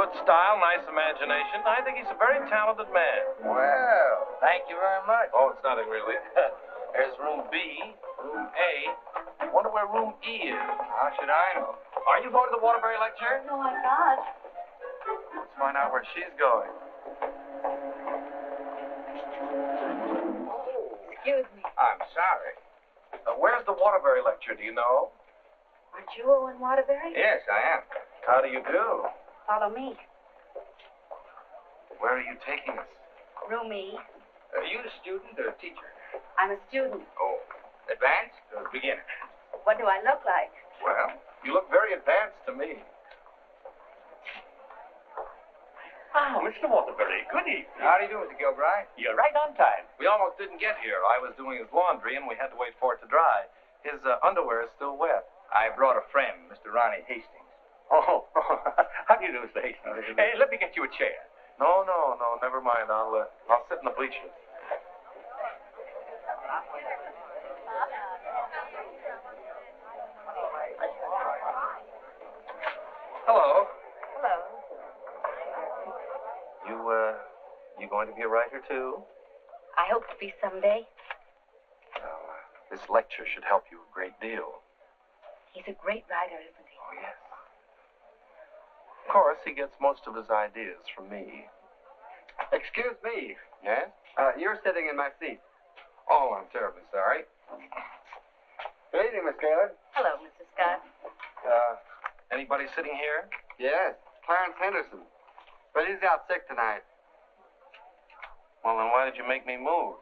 Good style, nice imagination. I think he's a very talented man. Well, thank you very much. Oh, it's nothing really. There's room B, room A. Wonder where room E is. How should I know? Are you going to the Waterbury lecture? Oh, my God. Let's find out where she's going. Excuse me. I'm sorry. Where's the Waterbury lecture, do you know? Aren't you Owen Waterbury? Yes, I am. How do you do? Follow me. Where are you taking us? Room E. Are you a student or a teacher? I'm a student. Oh, advanced or beginner? What do I look like? Well, you look very advanced to me. Ah, Mr. Waterbury, good evening. How do you do, Mr. Gilbride? You're right on time. We almost didn't get here. I was doing his laundry, and we had to wait for it to dry. His underwear is still wet. I brought a friend, Mr. Ronnie Hastings. Oh, how do you do, Mr. Hastings? Hey, let me get you a chair. No, never mind. I'll sit in the bleachers. Hello. Hello. You going to be a writer, too? I hope to be someday. Well, this lecture should help you a great deal. He's a great writer, isn't he? Oh, yes. Of course, he gets most of his ideas from me. Excuse me. Yes? You're sitting in my seat. Oh, I'm terribly sorry. Good evening, Miss Gaylord. Hello, Mr. Scott. Anybody sitting here? Yes, Clarence Henderson. But he's out sick tonight. Well, then why did you make me move?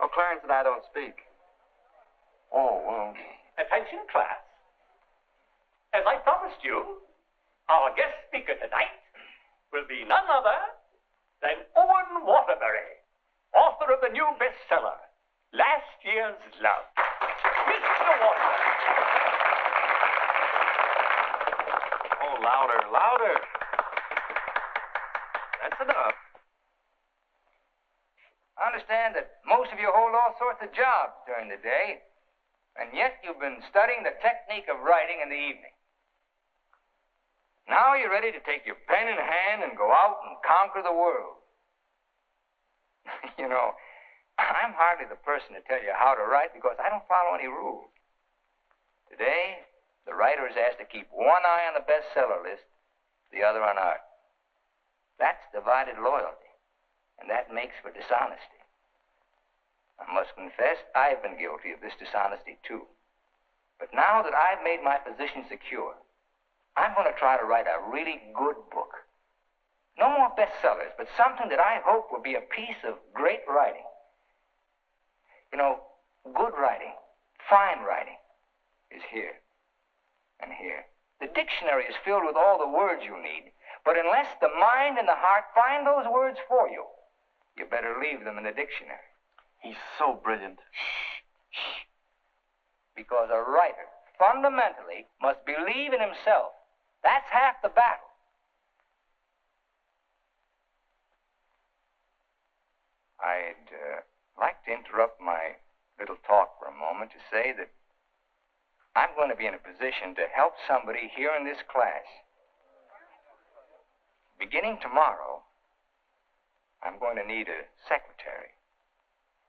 Oh, Clarence and I don't speak. Oh, well. Attention, class. As I promised you, our guest speaker tonight will be none other than Owen Waterbury, author of the new bestseller, Last Year's Love. Mr. Waterbury. Oh, louder. That's enough. I understand that most of you hold all sorts of jobs during the day, and yet you've been studying the technique of writing in the evening. Now you're ready to take your pen in hand and go out and conquer the world. You know, I'm hardly the person to tell you how to write because I don't follow any rules. Today, the writer is asked to keep one eye on the bestseller list, the other on art. That's divided loyalty, and that makes for dishonesty. I must confess, I've been guilty of this dishonesty too. But now that I've made my position secure, I'm going to try to write a really good book. No more bestsellers, but something that I hope will be a piece of great writing. You know, good writing, fine writing, is here and here. The dictionary is filled with all the words you need, but unless the mind and the heart find those words for you, you better leave them in the dictionary. He's so brilliant. Shh. Because a writer, fundamentally, must believe in himself. That's half the battle. I'd like to interrupt my little talk for a moment to say that I'm going to be in a position to help somebody here in this class. Beginning tomorrow, I'm going to need a secretary.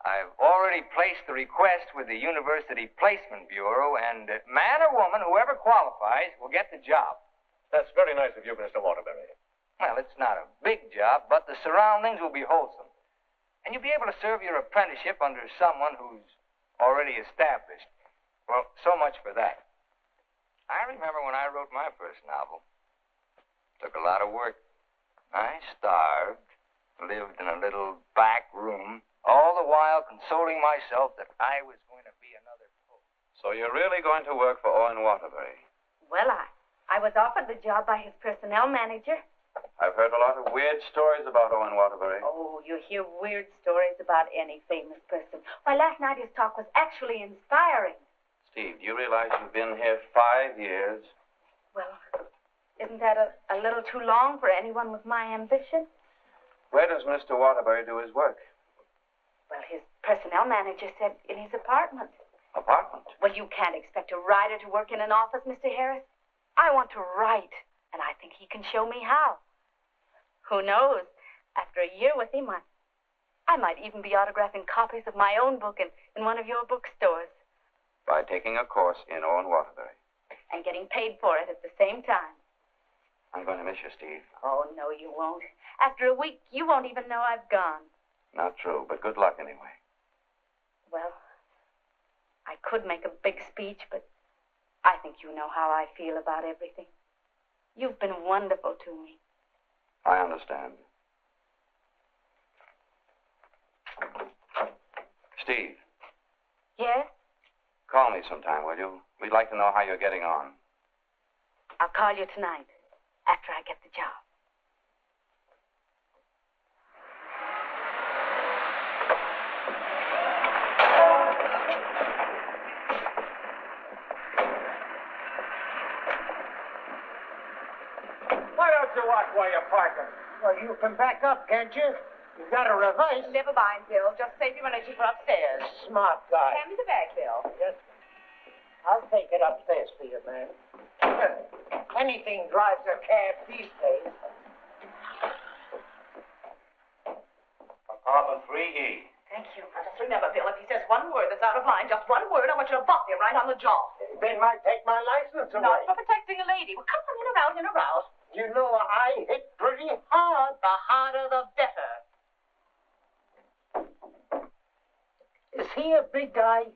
I've already placed the request with the University Placement Bureau, and man or woman, whoever qualifies, will get the job. That's very nice of you, Mr. Waterbury. Well, it's not a big job, but the surroundings will be wholesome. And you'll be able to serve your apprenticeship under someone who's already established. Well, so much for that. I remember when I wrote my first novel. It took a lot of work. I starved, lived in a little back room, all the while consoling myself that I was going to be another poet. So you're really going to work for Owen Waterbury? Well, I was offered the job by his personnel manager. I've heard a lot of weird stories about Owen Waterbury. Oh, you hear weird stories about any famous person. Why, last night his talk was actually inspiring. Steve, do you realize you've been here 5 years? Well, isn't that a little too long for anyone with my ambition? Where does Mr. Waterbury do his work? Well, his personnel manager said in his apartment. Apartment? Well, you can't expect a writer to work in an office, Mr. Harris. I want to write, and I think he can show me how. Who knows? After a year with him, I might even be autographing copies of my own book in one of your bookstores. By taking a course in Owen Waterbury. And getting paid for it at the same time. I'm going to miss you, Steve. Oh, no, you won't. After a week, you won't even know I've gone. Not true, but good luck anyway. Well, I could make a big speech, but I think you know how I feel about everything. You've been wonderful to me. I understand. Steve. Yes? Call me sometime, will you? We'd like to know how you're getting on. I'll call you tonight, after I get the job. Why don't you watch while you're parking? Well, you can back up, can't you? You've got to reverse. Never mind, Bill. Just save your money for upstairs. Smart guy. Hand me the bag, Bill. Yes. I'll take it upstairs for you, man. Anything drives a cab these days. Apartment 3E. Thank you. Now, just remember, Bill, if he says one word that's out of line, just one word, I want you to bop him right on the jaw. They might take my license away. Not for protecting a lady. Well, come on, in and out. You know, I hit pretty hard. The harder, the better. Is he a big guy?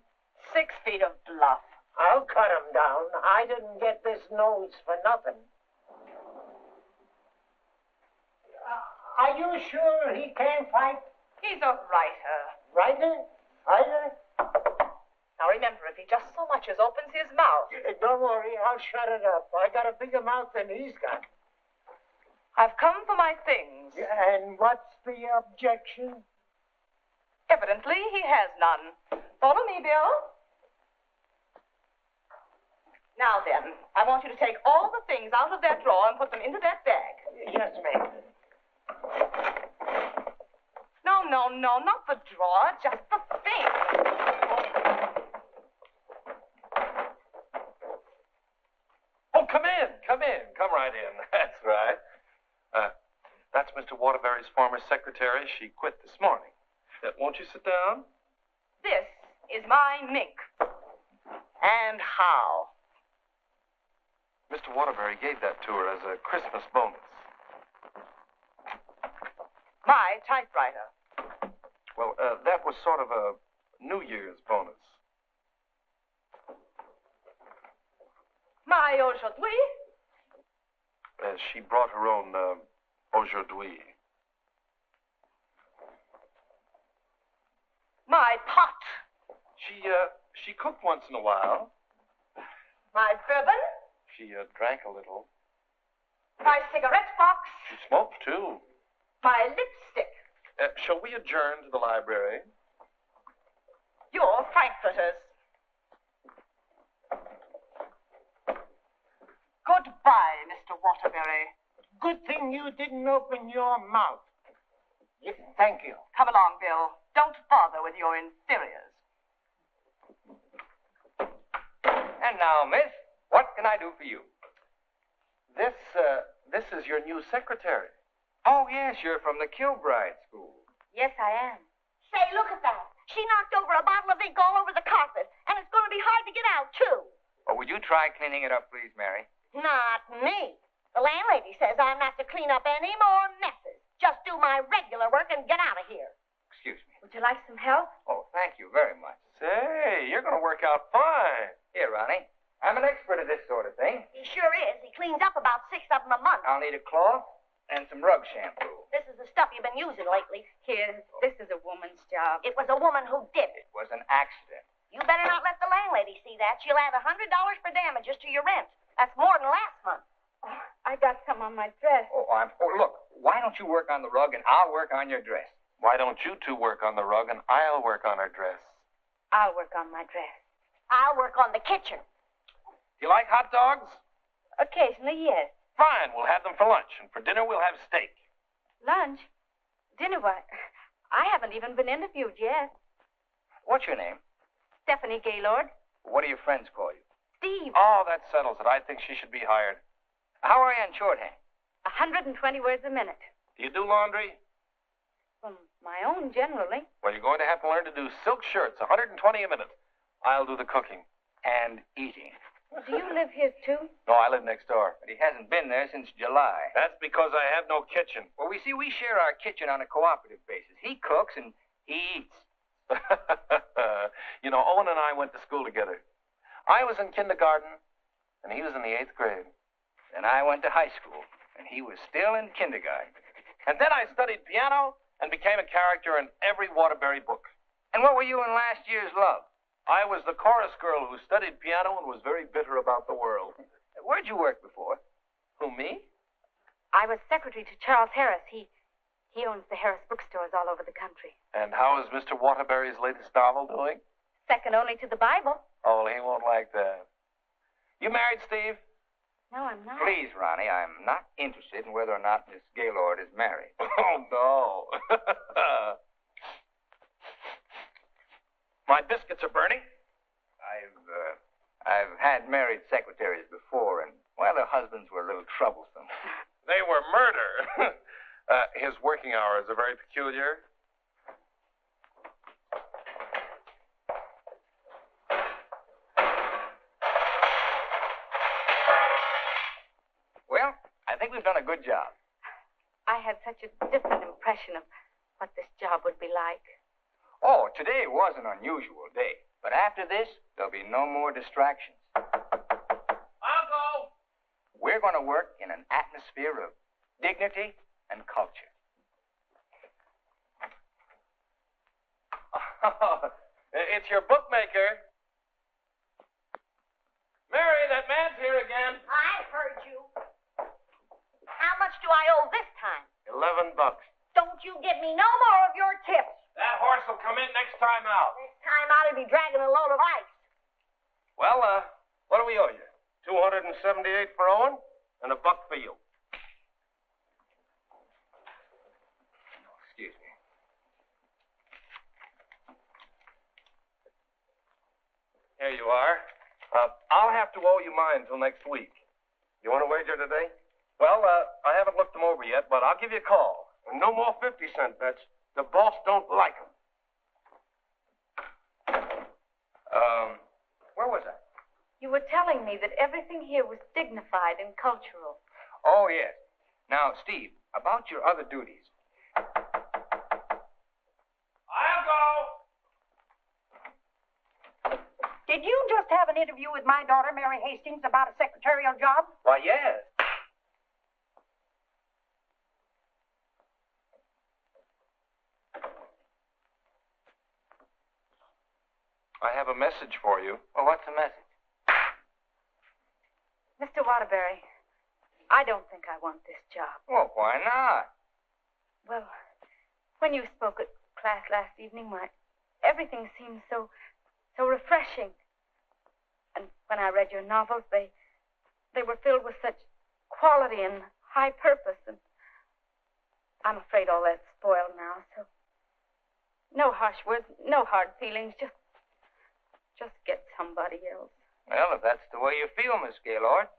6 feet of bluff. I'll cut him down. I didn't get this nose for nothing. Are you sure he can't fight? He's a writer. Writer? Writer? Now, remember, if he just so much as opens his mouth. Don't worry, I'll shut it up. I got a bigger mouth than he's got. I've come for my things. And what's the objection? Evidently, he has none. Follow me, Bill. Now then, I want you to take all the things out of that drawer and put them into that bag. Yes, ma'am. No, not the drawer, just the thing. Oh, come in. Come right in. That's right. That's Mr. Waterbury's former secretary. She quit this morning. Won't you sit down? This is my mink. And how? Mr. Waterbury gave that to her as a Christmas bonus. My typewriter. Well, that was sort of a New Year's bonus. My aujourd'hui. She brought her own aujourd'hui. My pot. She cooked once in a while. My bourbon. She drank a little. My cigarette box. She smoked, too. My lipstick. Shall we adjourn to the library? Your frankfurters. Goodbye, Mr. Waterbury. Good thing you didn't open your mouth. Yes, thank you. Come along, Bill. Don't bother with your inferiors. And now, miss, what can I do for you? This is your new secretary. Oh, yes, you're from the Kilbride School. Yes, I am. Say, look at that. She knocked over a bottle of ink all over the carpet, and it's going to be hard to get out, too. Oh, would you try cleaning it up, please, Mary? Not me. The landlady says I'm not to clean up any more messes. Just do my regular work and get out of here. Excuse me. Would you like some help? Oh, thank you very much. Say, you're going to work out fine. Here, Ronnie. I'm an expert at this sort of thing. He sure is. He cleans up about 6 of them a month. I'll need a cloth and some rug shampoo. This is the stuff you've been using lately. Here, this is a woman's job. It was a woman who did it. It was an accident. You better not let the landlady see that. She'll add $100 for damages to your rent. That's more than last month. Oh, I got some on my dress. Oh, look, why don't you work on the rug and I'll work on your dress? Why don't you two work on the rug and I'll work on her dress? I'll work on my dress. I'll work on the kitchen. Do you like hot dogs? Occasionally, yes. Fine, we'll have them for lunch, and for dinner we'll have steak. Lunch? Dinner, what? I haven't even been interviewed yet. What's your name? Stephanie Gaylord. What do your friends call you? Steve. Oh, that settles it. I think she should be hired. How are you on shorthand? 120 words a minute. Do you do laundry? Well, my own, generally. Well, you're going to have to learn to do silk shirts, 120 a minute. I'll do the cooking. And eating. Do you live here, too? No, I live next door. But he hasn't been there since July. That's because I have no kitchen. Well, we share our kitchen on a cooperative basis. He cooks and he eats. You know, Owen and I went to school together. I was in kindergarten, and he was in the 8th grade. Then I went to high school, and he was still in kindergarten. And then I studied piano and became a character in every Waterbury book. And what were you in last year's Love? I was the chorus girl who studied piano and was very bitter about the world. Where'd you work before? Who, me? I was secretary to Charles Harris. He owns the Harris bookstores all over the country. And how is Mr. Waterbury's latest novel doing? Second only to the Bible. Oh, he won't like that. You married, Steve? No, I'm not. Please, Ronnie, I'm not interested in whether or not Miss Gaylord is married. Oh, no. My biscuits are burning. I've had married secretaries before, and, well, their husbands were a little troublesome. They were murder. His working hours are very peculiar. Well, I think we've done a good job. I had such a different impression of what this job would be like. Oh, today was an unusual day. But after this, there'll be no more distractions. I'll go. We're going to work in an atmosphere of dignity and culture. It's your bookmaker. Mary, that man's here again. I heard you. How much do I owe this time? $11. Don't you give me no more of your tips. That horse will come in next time out. This time I'll be dragging a load of ice. Well, what do we owe you? $278 for Owen and $1 for you. Excuse me. Here you are. I'll have to owe you mine until next week. You want to wager today? Well, I haven't looked them over yet, but I'll give you a call. And no more 50-cent bets. The boss don't like them. Where was I? You were telling me that everything here was dignified and cultural. Oh, yes. Now, Steve, about your other duties. I'll go. Did you just have an interview with my daughter, Mary Hastings, about a secretarial job? Why, yes. I have a message for you. Well, what's the message? Mr. Waterbury, I don't think I want this job. Well, why not? Well, when you spoke at class last evening, everything seemed so refreshing. And when I read your novels, they were filled with such quality and high purpose. And I'm afraid all that's spoiled now, so no harsh words, no hard feelings, just get somebody else. Well, if that's the way you feel, Miss Gaylord.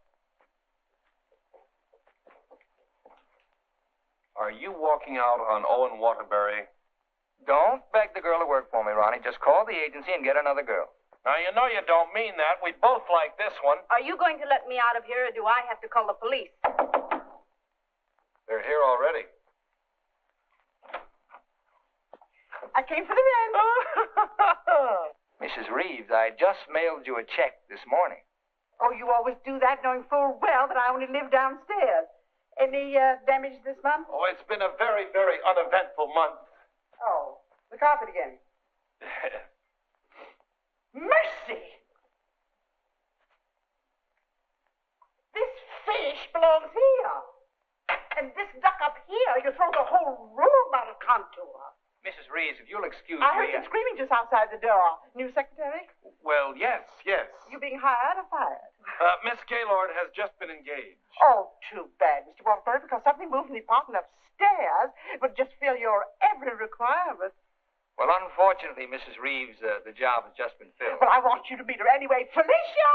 Are you walking out on Owen Waterbury? Don't beg the girl to work for me, Ronnie. Just call the agency and get another girl. Now, you know you don't mean that. We both like this one. Are you going to let me out of here, or do I have to call the police? They're here already. I came for the men. Mrs. Reeves, I just mailed you a check this morning. Oh, you always do that, knowing full well that I only live downstairs. Any damage this month? Oh, it's been a very, very uneventful month. Oh, the carpet again. Mercy! This fish belongs here. And this duck up here, you throw the whole room out of contour. Mrs. Reeves, if you'll excuse I heard me... some screaming just outside the door. New secretary? Well, yes. You being hired or fired? Miss Gaylord has just been engaged. Oh, too bad, Mr. Waterbury, because something moved in the apartment upstairs would just fill your every requirement. Well, unfortunately, Mrs. Reeves, the job has just been filled. But I want you to meet her anyway. Felicia!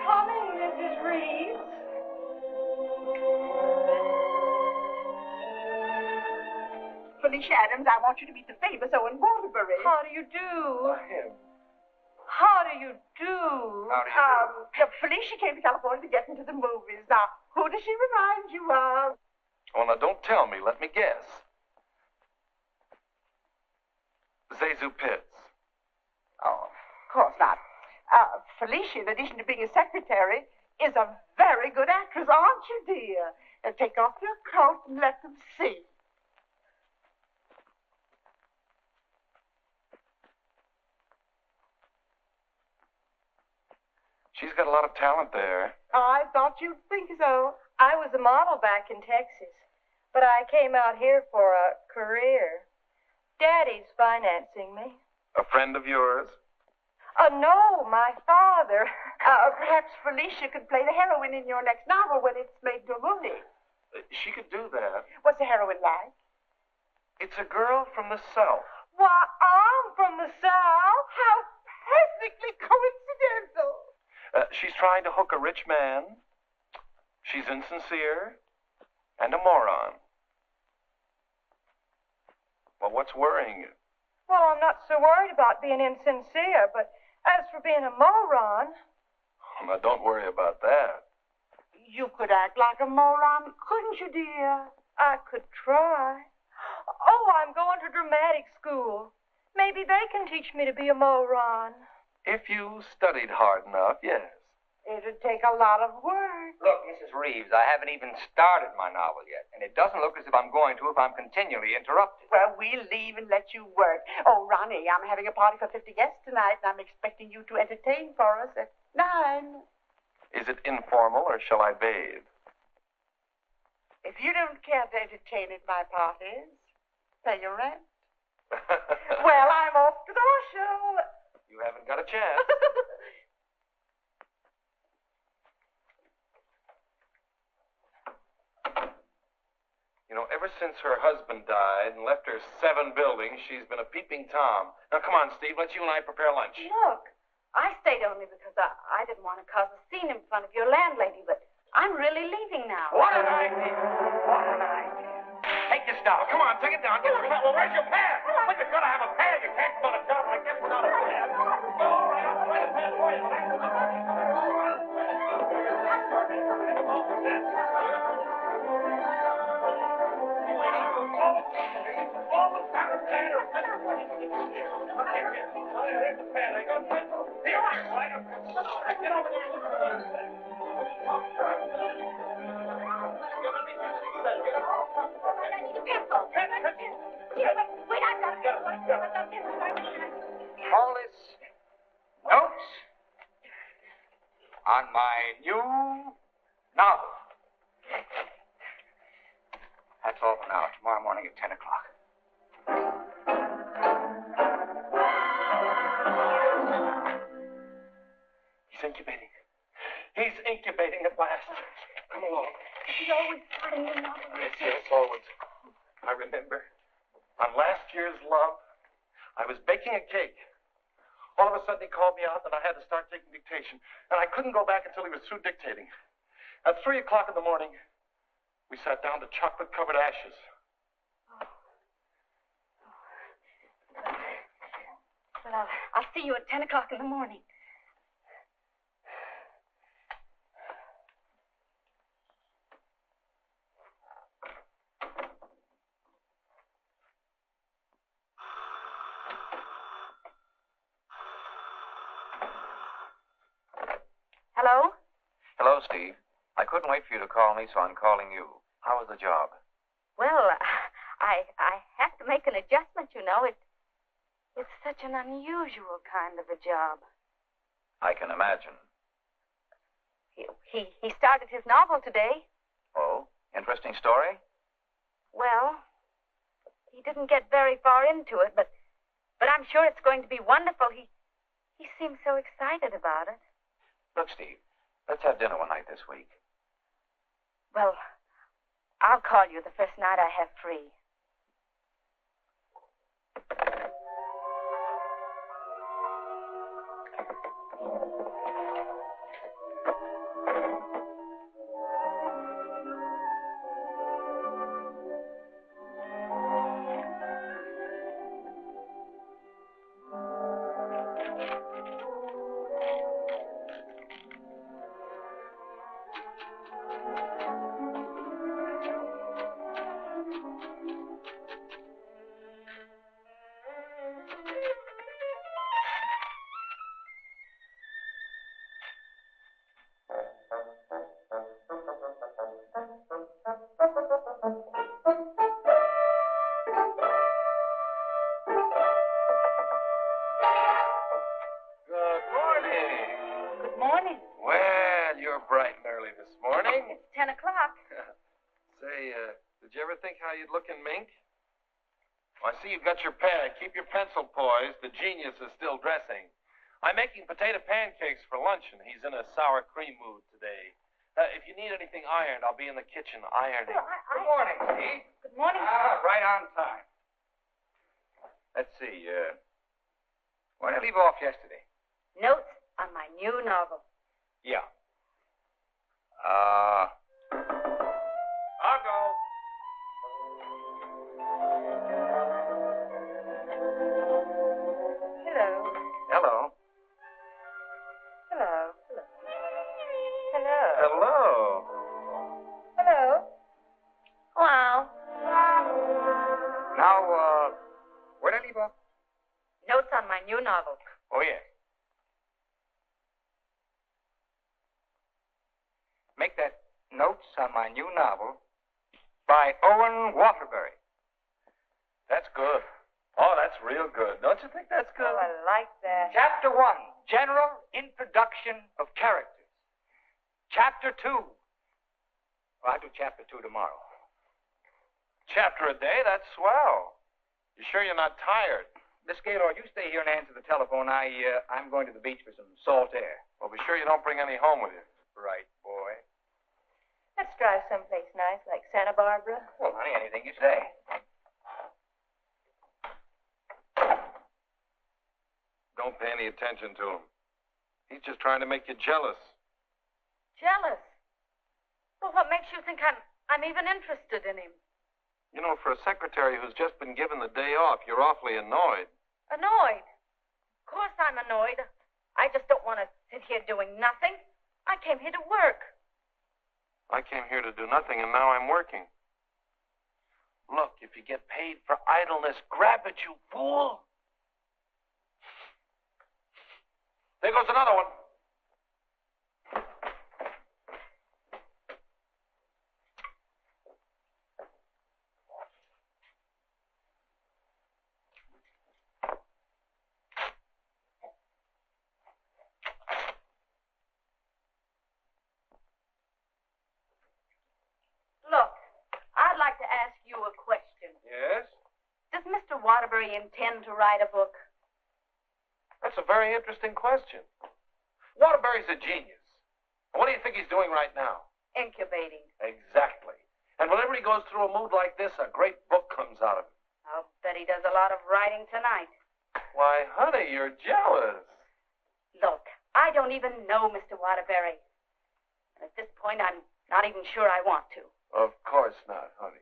Coming, Mrs. Reeves. Felicia Adams. I want you to meet the famous Owen Waterbury. How do you do? Him. How do you do? How do you do? Felicia came to California to get into the movies. Now, who does she remind you of? Well, now, don't tell me. Let me guess. Zazu Pitts. Oh, of course not. Felicia, in addition to being a secretary, is a very good actress, aren't you, dear? Take off your coat and let them see. She's got a lot of talent there. I thought you'd think so. I was a model back in Texas, but I came out here for a career. Daddy's financing me. A friend of yours? No, my father. Perhaps Felicia could play the heroine in your next novel when it's made into a movie. She could do that. What's the heroine like? It's a girl from the South. Why, I'm from the South. How perfectly coincidental. She's trying to hook a rich man. She's insincere and a moron. Well, what's worrying you? Well, I'm not so worried about being insincere, but as for being a moron... Oh, now, don't worry about that. You could act like a moron, couldn't you, dear? I could try. Oh, I'm going to dramatic school. Maybe they can teach me to be a moron. If you studied hard enough, yes. It'd take a lot of work. Look, Mrs. Reeves, I haven't even started my novel yet, and it doesn't look as if I'm going to if I'm continually interrupted. Well, we'll leave and let you work. Oh, Ronnie, I'm having a party for 50 guests tonight, and I'm expecting you to entertain for us at 9. Is it informal, or shall I bathe? If you don't care to entertain at my parties, pay your rent. Well, I'm off to the horse show. You haven't got a chance. You know, ever since her husband died and left her 7 buildings, she's been a peeping Tom. Now, come on, Steve, let's you and I prepare lunch. Look, I stayed only because I didn't want to cause a scene in front of your landlady, but I'm really leaving now. What an idea! What an idea! Take this down. Come on, take it down. Get your pad. Well, where's your pad? Well, you've got to have a pad. You can't put a job like this without a pad. All right, I'll find a pad for you. All this notes on my new novel. That's all for now. Tomorrow morning at 10 o'clock. He's incubating. He's incubating at last. Come along. She's always starting your novel. Yes, always. I remember. On last year's Love, I was baking a cake. All of a sudden, he called me out, and I had to start taking dictation. And I couldn't go back until he was through dictating. At 3 o'clock in the morning, we sat down to chocolate-covered ashes. Well, I'll see you at 10 o'clock in the morning. Hello? Hello, Steve. I couldn't wait for you to call me, so I'm calling you. How was the job? Well, I have to make an adjustment, you know. It's such an unusual kind of a job. I can imagine. He started his novel today. Oh? Interesting story? Well, he didn't get very far into it, but I'm sure it's going to be wonderful. He seems so excited about it. Look, Steve, let's have dinner one night this week. Well, I'll call you the first night I have free. bright and early this morning. It's 10 o'clock. Say, did you ever think how you'd look in mink? Well, I see you've got your pad. Keep your pencil poised. The genius is still dressing. I'm making potato pancakes for luncheon. He's in a sour cream mood today. If you need anything ironed, I'll be in the kitchen ironing. Good morning, Steve. Good morning. Right on time. Let's see, where did I leave off yesterday? Notes on my new novel. Yeah. I'll go. Hello. Hello. Hello. Hello. Hello. Hello. Hello. Now, where did I leave off? Notes on my new novel. Oh, yes. Make that Notes on My New Novel by Owen Waterbury. That's good. Oh, that's real good. Don't you think that's good? Oh, I like that. Chapter 1, General Introduction of Characters. Chapter 2. Well, I'll do Chapter 2 tomorrow. Chapter a day? That's swell. You sure you're not tired? Miss Gaylord, you stay here and answer the telephone. I'm going to the beach for some salt air. Well, be sure you don't bring any home with you. Right, boy. Let's drive someplace nice like Santa Barbara. Well, honey, anything you say. Don't pay any attention to him. He's just trying to make you jealous. Jealous? Well, what makes you think I'm even interested in him? You know, for a secretary who's just been given the day off, you're awfully annoyed. Annoyed? Of course I'm annoyed. I just don't want to sit here doing nothing. I came here to work. I came here to do nothing, and now I'm working. Look, if you get paid for idleness, grab it, you fool. There goes another one. Look, I'd like to ask you a question. Yes? Does Mr. Waterbury intend to write a book? That's a very interesting question. Waterbury's a genius. What do you think he's doing right now? Incubating. Exactly. And whenever he goes through a mood like this, a great book comes out of it. I'll bet he does a lot of writing tonight. Why, honey, you're jealous. Look, I don't even know Mr. Waterbury. And at this point, I'm not even sure I want to. Of course not, honey.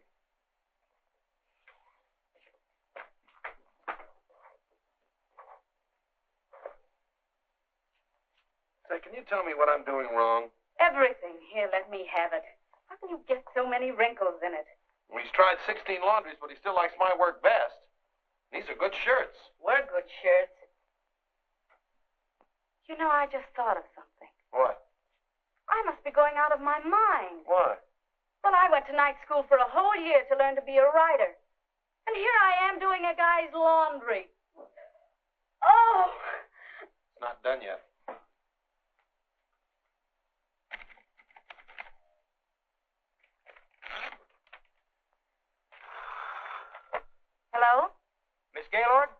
Say, can you tell me what I'm doing wrong? Everything. Here, let me have it. How can you get so many wrinkles in it? Well, he's tried 16 laundries, but he still likes my work best. These are good shirts. We're good shirts. You know, I just thought of something. What? I must be going out of my mind. What? Well, I went to night school for a whole year to learn to be a writer. And here I am doing a guy's laundry. Oh! It's not done yet. Hello? Miss Gaylord,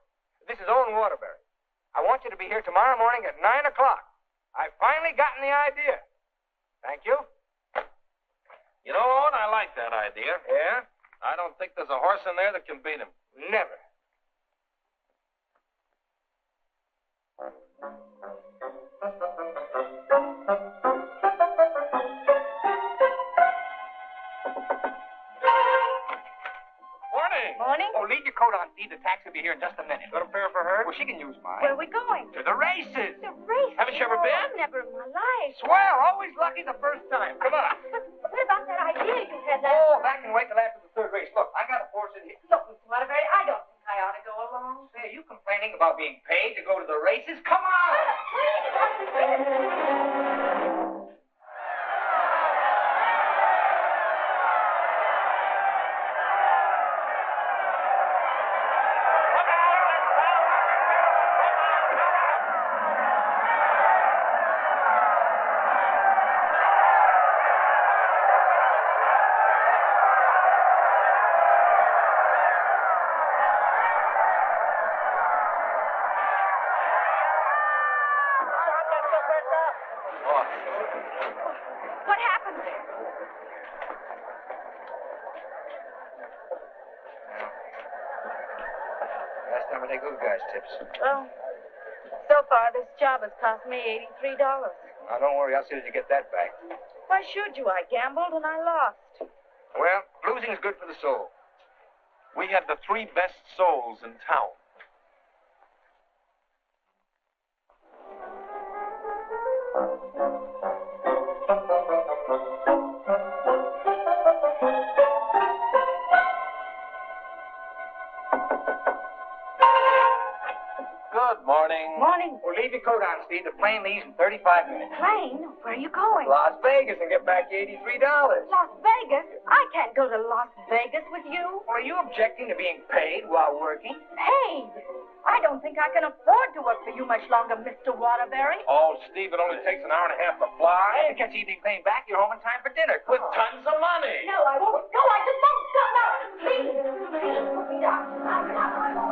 this is Owen Waterbury. I want you to be here tomorrow morning at 9 o'clock. I've finally gotten the idea. Thank you. You know, Owen, I like that idea. Yeah? I don't think there's a horse in there that can beat him. Never. Morning. Morning? Oh, leave your coat on, Steve. The taxi will be here in just a minute. Got a fare for her? Well, she can use mine. Where are we going? To the races. The race. Haven't you ever been? Never in my life. Swell. Always lucky the first time. Come on. But what about that idea you had last Oh, that can wait till after the third race. Look, I got a horse in here. Look, Mr. Waterbury, I don't think I ought to go along. Say, are you complaining about being paid to go to the races? Come on. What happened there? Last time I take those guys' tips. Well, so far this job has cost me $83. Now, don't worry. I'll see that you get that back. Why should you? I gambled and I lost. Well, losing is good for the soul. We had the 3 best souls in town. Good morning. Morning. Well, leave your coat on, Steve. The plane leaves in 35 minutes. Plane? Where are you going? Las Vegas and get back $83. Las Vegas? I can't go to Las Vegas with you. Well, are you objecting to being paid while working? Paid? I don't think I can afford to work for you much longer, Mr. Waterbury. Oh, Steve, it only takes an hour and a half to fly. To catch the evening plane back, you're home in time for dinner. With tons of money. No, I won't go. I just won't go. No, please. Please, put me down. I'm not going to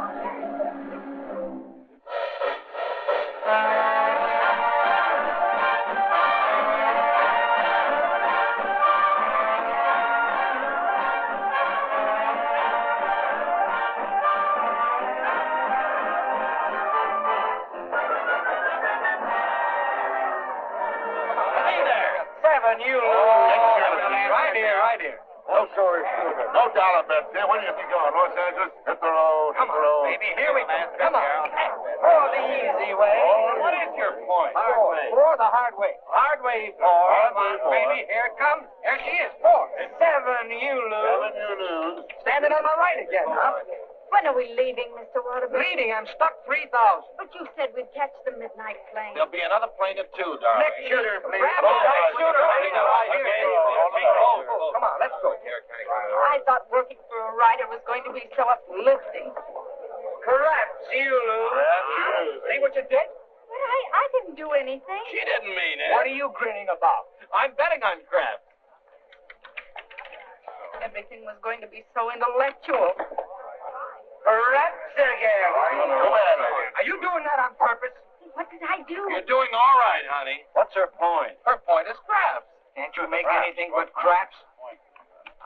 Right here. No dollar bets here. Where do you think you're going? Los Angeles? Hit the road. Come on, baby. Here we go. Come on. For the easy way. What is your point? For the hard way. Hard way, four. Come on, baby. Here it comes. There she is. 4. 7, you lose. Standing on my right again, huh? When are we leaving, Mr. Waterbury? Leading, I'm stuck 3,000. But you said we'd catch the midnight plane. There'll be another plane at 2, darling. Next shooter, please. Grab Oh, it. next shooter. Okay. Come on, let's go. I thought working for a writer was going to be so uplifting. Correct. You lose. See what you did? But I didn't do anything. She didn't mean it. What are you grinning about? I'm betting on crap. Everything was going to be so intellectual. Correct again. Go ahead, lady. Are you doing that on purpose? What did I do? You're doing all right, honey. What's her point? Her point is craps. Can't you make anything but craps?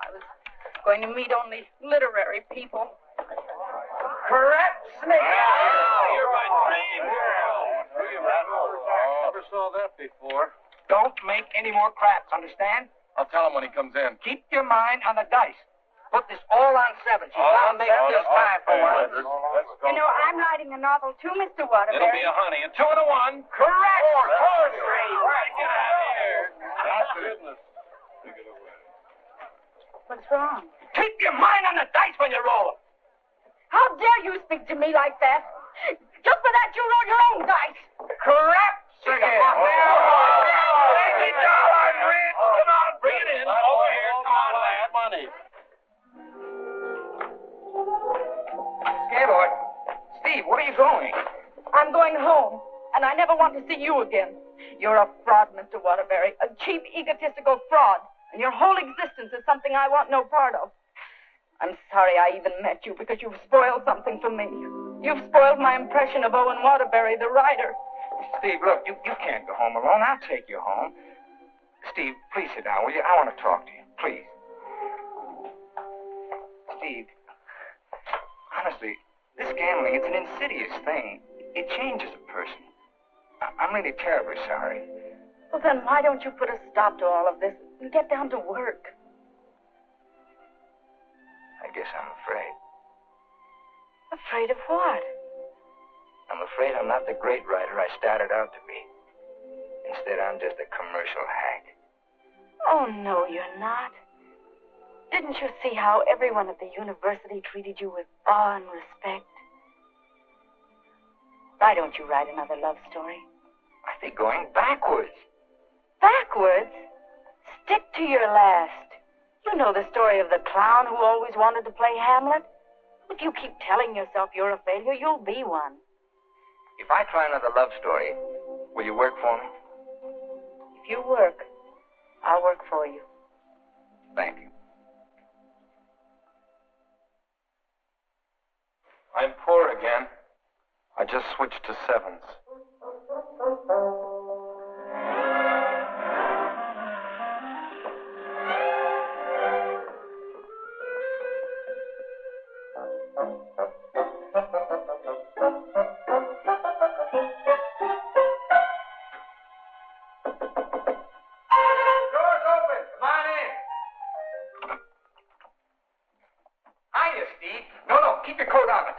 I was going to meet only literary people. Correct, Snake. You're my dream girl. Never saw that before. Don't make any more craps, understand? I'll tell him when he comes in. Keep your mind on the dice. Put this all on 7. She's not making this time for one. Let's go. You know, I'm writing a novel too, Mr. Waterbury. It'll be a honey. A 2 and a 1. Correct. Get out of here. Goodness. What's wrong? Keep your mind on the dice when you roll. How dare you speak to me like that? Just for that, you roll your own dice. Correct. $80 rich. Come on, bring it in. Over here. Come on, lad. Money. Gaylord. Steve, where are you going? I'm going home, and I never want to see you again. You're a fraud, Mr. Waterbury, a cheap, egotistical fraud, and your whole existence is something I want no part of. I'm sorry I even met you because you've spoiled something for me. You've spoiled my impression of Owen Waterbury, the writer. Steve, look, you can't go home alone. I'll take you home. Steve, please sit down, will you? I want to talk to you, please. Steve, honestly, this gambling, it's an insidious thing. It changes a person. I'm really terribly sorry. Well, then why don't you put a stop to all of this and get down to work? I guess I'm afraid. Afraid of what? I'm afraid I'm not the great writer I started out to be. Instead, I'm just a commercial hack. Oh, no, you're not. Didn't you see how everyone at the university treated you with awe and respect? Why don't you write another love story? I think going backwards. Backwards? Stick to your last. You know the story of the clown who always wanted to play Hamlet? If you keep telling yourself you're a failure, you'll be one. If I try another love story, will you work for me? If you work, I'll work for you. Thank you. I'm poor again. I just switched to 7s.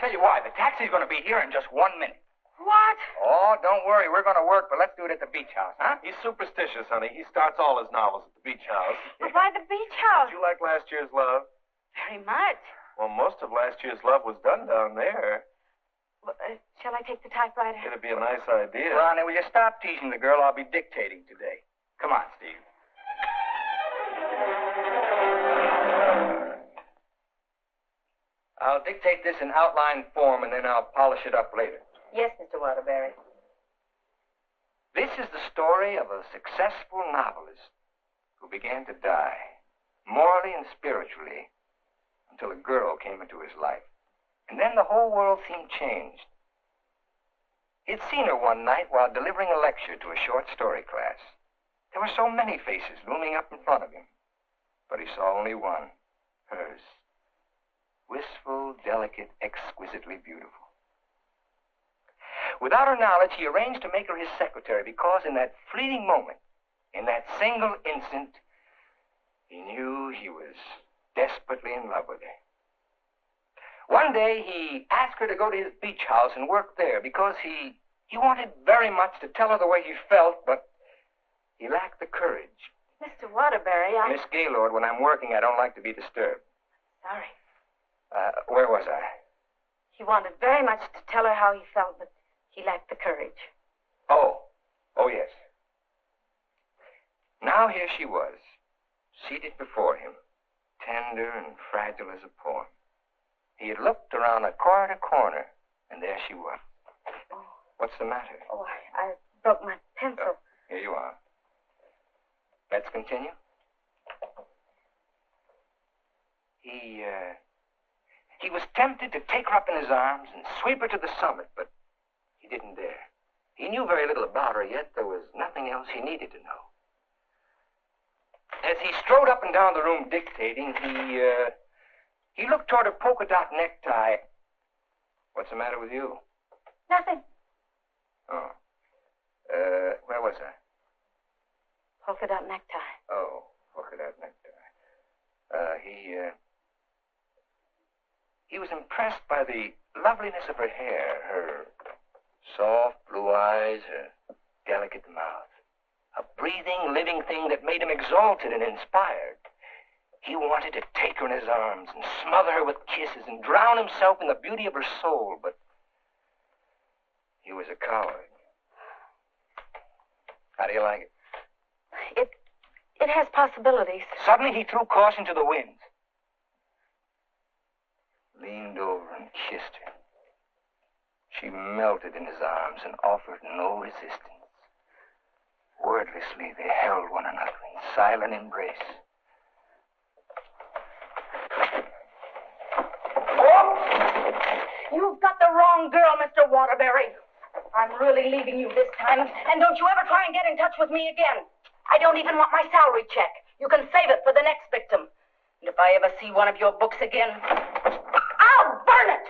tell you why. The taxi's going to be here in just 1 minute. What? Oh, don't worry. We're going to work, but let's do it at the beach house, huh? He's superstitious, honey. He starts all his novels at the beach house. But why the beach house? Did you like last year's Love? Very much. Well, most of last year's Love was done down there. Well, shall I take the typewriter? It'd be a nice idea. Ronnie, will you stop teasing the girl? I'll be dictating today. Come on, Steve. I'll dictate this in outline form, and then I'll polish it up later. Yes, Mr. Waterbury. This is the story of a successful novelist who began to die, morally and spiritually, until a girl came into his life. And then the whole world seemed changed. He'd seen her one night while delivering a lecture to a short story class. There were so many faces looming up in front of him, but he saw only one, hers. Wistful, delicate, exquisitely beautiful. Without her knowledge, he arranged to make her his secretary because in that fleeting moment, in that single instant, he knew he was desperately in love with her. One day, he asked her to go to his beach house and work there because he wanted very much to tell her the way he felt, but he lacked the courage. Mr. Waterbury, Miss Gaylord, when I'm working, I don't like to be disturbed. Sorry. Where was I? He wanted very much to tell her how he felt, but he lacked the courage. Oh, yes. Now here she was, seated before him, tender and fragile as a poem. He had looked around a corner, and there she was. Oh. What's the matter? Oh, I broke my pencil. Oh, here you are. Let's continue. He was tempted to take her up in his arms and sweep her to the summit, but he didn't dare. He knew very little about her, yet there was nothing else he needed to know. As he strode up and down the room dictating, he looked toward a polka dot necktie. What's the matter with you? Nothing. Oh. Where was I? Polka dot necktie. Oh, polka dot necktie. He was impressed by the loveliness of her hair, her soft blue eyes, her delicate mouth. A breathing, living thing that made him exalted and inspired. He wanted to take her in his arms and smother her with kisses and drown himself in the beauty of her soul, but he was a coward. How do you like it? It has possibilities. Suddenly he threw caution to the winds. Leaned over and kissed her. She melted in his arms and offered no resistance. Wordlessly, they held one another in silent embrace. You've got the wrong girl, Mr. Waterbury. I'm really leaving you this time, and don't you ever try and get in touch with me again. I don't even want my salary check. You can save it for the next victim. And if I ever see one of your books again, I'll burn it!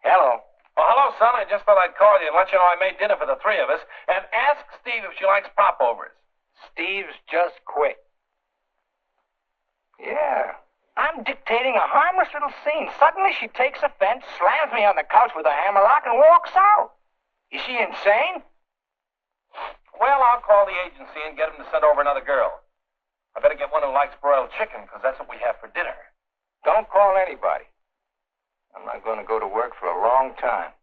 Hello. Oh, hello, son. I just thought I'd call you and let you know I made dinner for the three of us. And ask Steve if she likes popovers. Steve's just quit. Yeah. I'm dictating a harmless little scene. Suddenly she takes offense, slams me on the couch with a hammerlock, and walks out. Is she insane? Well, I'll call the agency and get them to send over another girl. I better get one who likes broiled chicken, because that's what we have for dinner. Don't call anybody. I'm not going to go to work for a long time.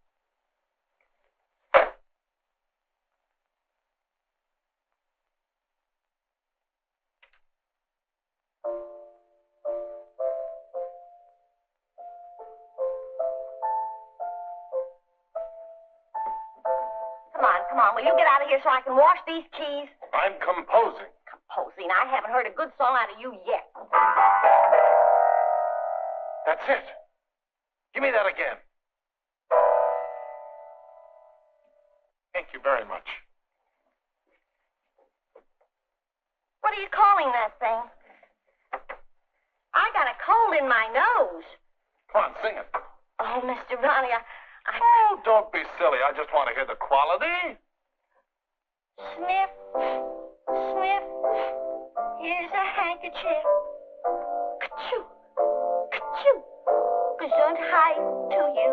Come on, will you get out of here so I can wash these keys? I'm composing. Composing? I haven't heard a good song out of you yet. That's it. Give me that again. Thank you very much. What are you calling that thing? I got a cold in my nose. Come on, sing it. Oh, Mr. Ronnie, Oh, don't be silly. I just want to hear the quality. Sniff, sniff, here's a handkerchief. Ka-choo, ka-choo, gesundheit to you.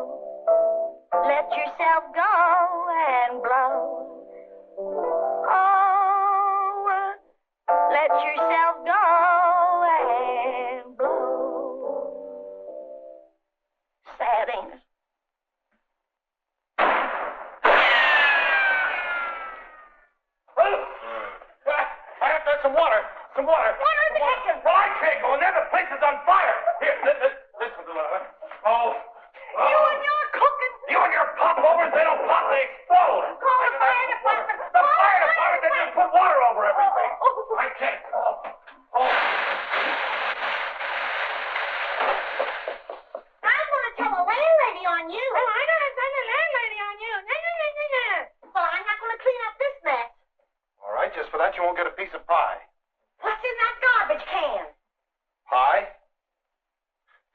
Let yourself go and blow. Oh, let yourself go and blow. Sad, ain't it? I have to have some water. Some water. Water in the kitchen. Well, I can't go in there. The place is on fire. Here, listen to that. Oh. You and your cooking. You and your popovers, they don't pop, they explode. Call the fire department. The fire department, they just put water over everything. I can't. I'm going to tell the landlady on you. Oh, I'm going to send the landlady on you. Well, I'm not going to clean up this mess. All right, just for that, you won't get a piece of pie. What's in that garbage can? Pie?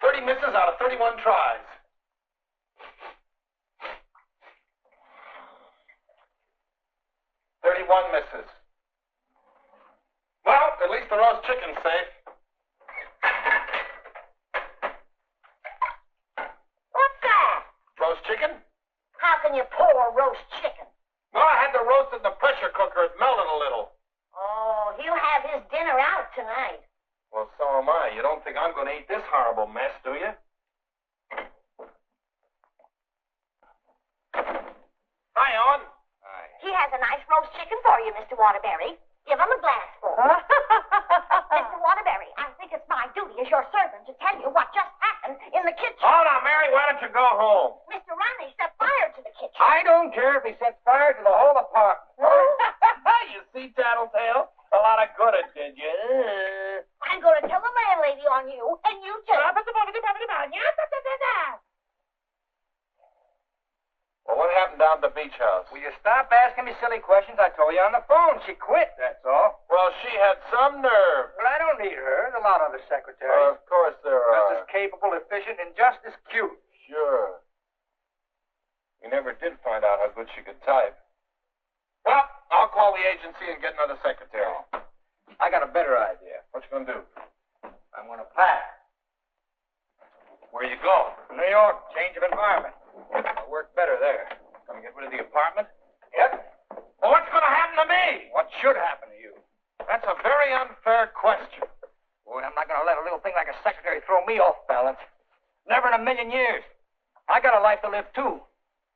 30 misses out of 31 tries. Misses. Well, at least the roast chicken's safe. What's that? Roast chicken? How can you pour roast chicken? Well, I had to roast it in the pressure cooker. It melted a little. Oh, he'll have his dinner out tonight. Well, so am I. You don't think I'm going to eat this horrible mess, do you? Hi, Owen. He has a nice roast chicken for you, Mr. Waterbury. Give him a glassful. Mr. Waterbury, I think it's my duty as your servant to tell you what just happened in the kitchen. Oh, now, Mary, why don't you go home? Mr. Ronnie set fire to the kitchen. I don't care if he sets fire to the whole apartment. You see, Tattletale? A lot of good it did you. I'm going to tell the landlady on you, and you too. Well, what happened down at the beach house? Will you stop asking me silly questions? I told you on the phone. She quit, that's all. Well, she had some nerve. Well, I don't need her. There's a lot of other secretaries. Of course there are. Just as capable, efficient, and just as cute. Sure. We never did find out how good she could type. Well, I'll call the agency and get another secretary. I got a better idea. What you gonna do? I'm going to pack. Where you going? New York, change of environment. I'll work better there. Gonna get rid of the apartment? Yep. Well, what's gonna happen to me? What should happen to you? That's a very unfair question. Boy, I'm not going to let a little thing like a secretary throw me off balance. Never in a million years. I got a life to live, too.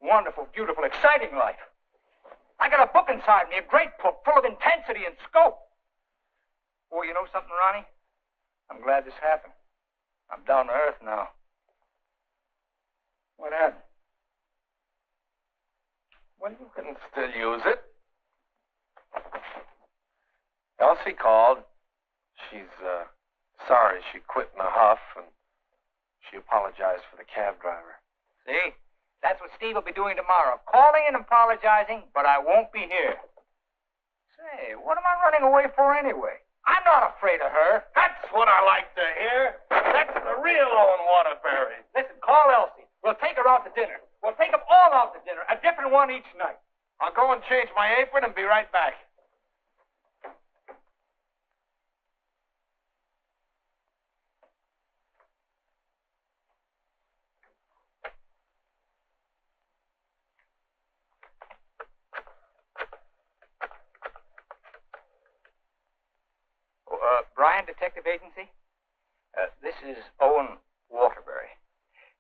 Wonderful, beautiful, exciting life. I got a book inside me, a great book, full of intensity and scope. Boy, you know something, Ronnie? I'm glad this happened. I'm down to earth now. What happened? Well, you can still use it. Elsie called. She's, sorry she quit in a huff, and she apologized for the cab driver. See? That's what Steve will be doing tomorrow. Calling and apologizing, but I won't be here. Say, what am I running away for anyway? I'm not afraid of her. That's what I like to hear. That's the real Owen Waterbury. Listen, call Elsie. We'll take her out to dinner. We'll take them all out to dinner, a different one each night. I'll go and change my apron and be right back. Brian Detective Agency? This is Owen Waterbury.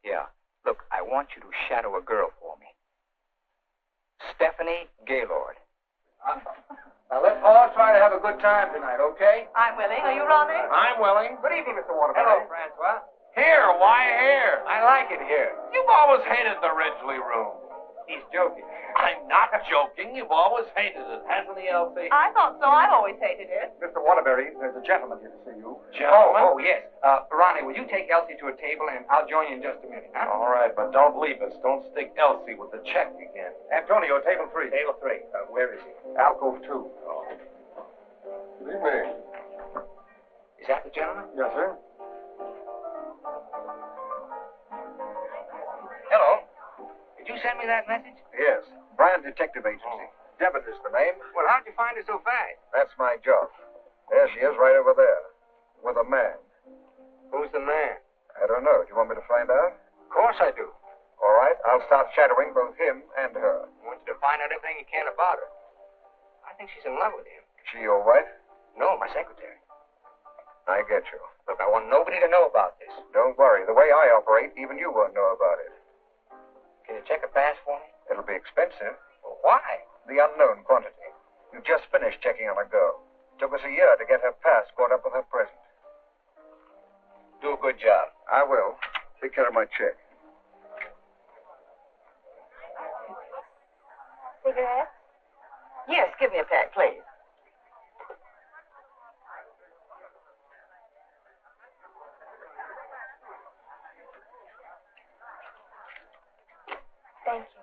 Yeah. Look, I want you to shadow a girl for me. Stephanie Gaylord. Now, let's all try to have a good time tonight, okay? I'm willing. Are you, Ronnie? I'm willing. Good evening, Mr. Waterbury. Hello, Francois. Here, why here? I like it here. You've always hated the Ridgely room. He's joking. I'm not joking. You've always hated it, hasn't he, Elsie? I thought so. I've always hated it. Mr. Waterbury, there's a gentleman here to see you. Gentleman? Oh, yes. Ronnie, will you take Elsie to a table, and I'll join you in just a minute, huh? All right, but don't leave us. Don't stick Elsie with the check again. Antonio, table 3. Table 3. Where is he? Alcove 2. Oh. Good evening. Is that the gentleman? Yes, sir. Hello. Did you send me that message? Yes. Brian Detective Agency. Devitt is the name. Well, how'd you find her so fast? That's my job. There she is, right over there. With a man. Who's the man? I don't know. Do you want me to find out? Of course I do. All right. I'll start shadowing both him and her. I want you to find out everything you can about her. I think she's in love with him. She your wife? No, my secretary. I get you. Look, I want nobody to know about this. Don't worry. The way I operate, even you won't know about it. Can you check a pass for me? It'll be expensive. Well, why? The unknown quantity. You just finished checking on a girl. Took us a year to get her pass caught up with her present. Do a good job. I will. Take care of my check. Cigarette? Yes, give me a pack, please. Thank you.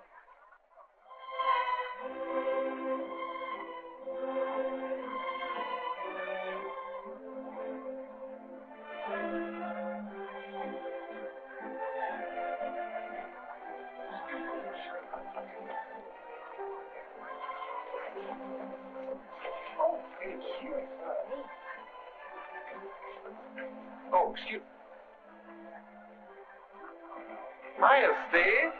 Oh, excuse me. Hiya, Steve.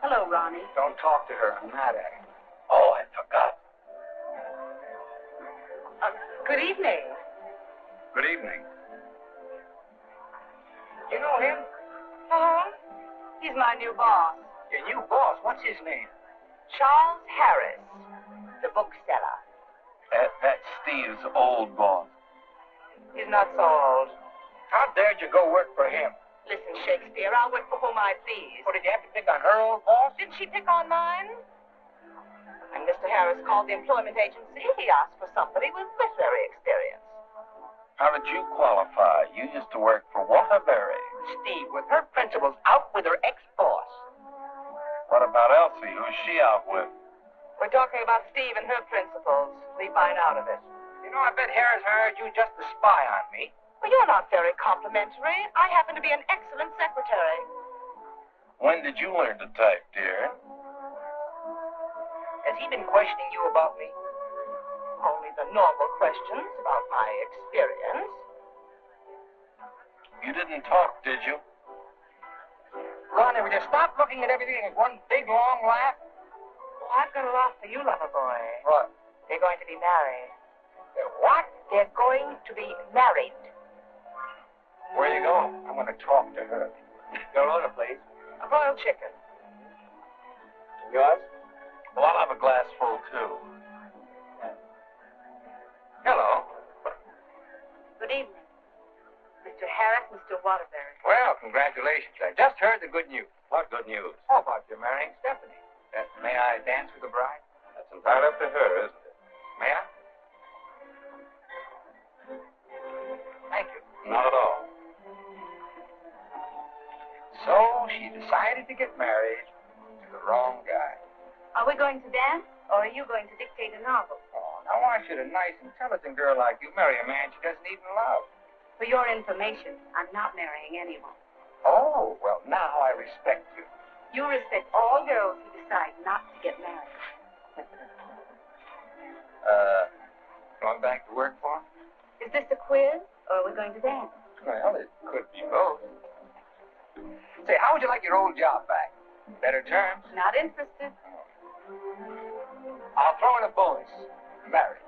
Hello, Ronnie. Don't talk to her. I'm mad at her. Oh, I forgot. Good evening. Good evening. You know him? Uh-huh. He's my new boss, Your new boss. What's his name? Charles Harris, the bookseller. That's Steve's old boss. He's not so old. How dared you go work for him? Listen, Shakespeare, I'll work for whom I please. What, did you have to pick on her old boss? Didn't she pick on mine? When Mr. Harris called the employment agency, he asked for somebody with literary experience. How did you qualify? You used to work for Waterbury. Steve, with her principals out with her ex-boss. What about Elsie? Who's she out with? We're talking about Steve and her principals. Leave mine out of it. You know, I bet Harris hired you just to spy on me. Well, you're not very complimentary. I happen to be an excellent secretary. When did you learn to type, dear? Has he been questioning you about me? Only the normal questions about my experience. You didn't talk, did you? Ronnie, will you stop looking at everything as one big, long laugh? Well, I've got a lot for you, lover boy. What? They're going to be married. What? They're going to be married. Where are you going? I'm going to talk to her. Your order, please. A broiled chicken. Yours? Well, I'll have a glass full, too. Hello. Good evening. Mr. Harris, Mr. Waterbury. Well, congratulations. I just heard the good news. What good news? How about you marrying Stephanie? May I dance with the bride? That's entirely up to her, isn't it? May I? Thank you. Not at all. So she decided to get married to the wrong guy. Are we going to dance, or are you going to dictate a novel? Oh, now why should a nice, intelligent girl like you marry a man she doesn't even love? For your information, I'm not marrying anyone. Oh, well, now I respect you. You respect all girls who decide not to get married. Going back to work for him? Is this a quiz, or are we going to dance? Well, it could be both. Say, how would you like your old job back? Better terms? Not interested. I'll throw in a bonus. Marriage.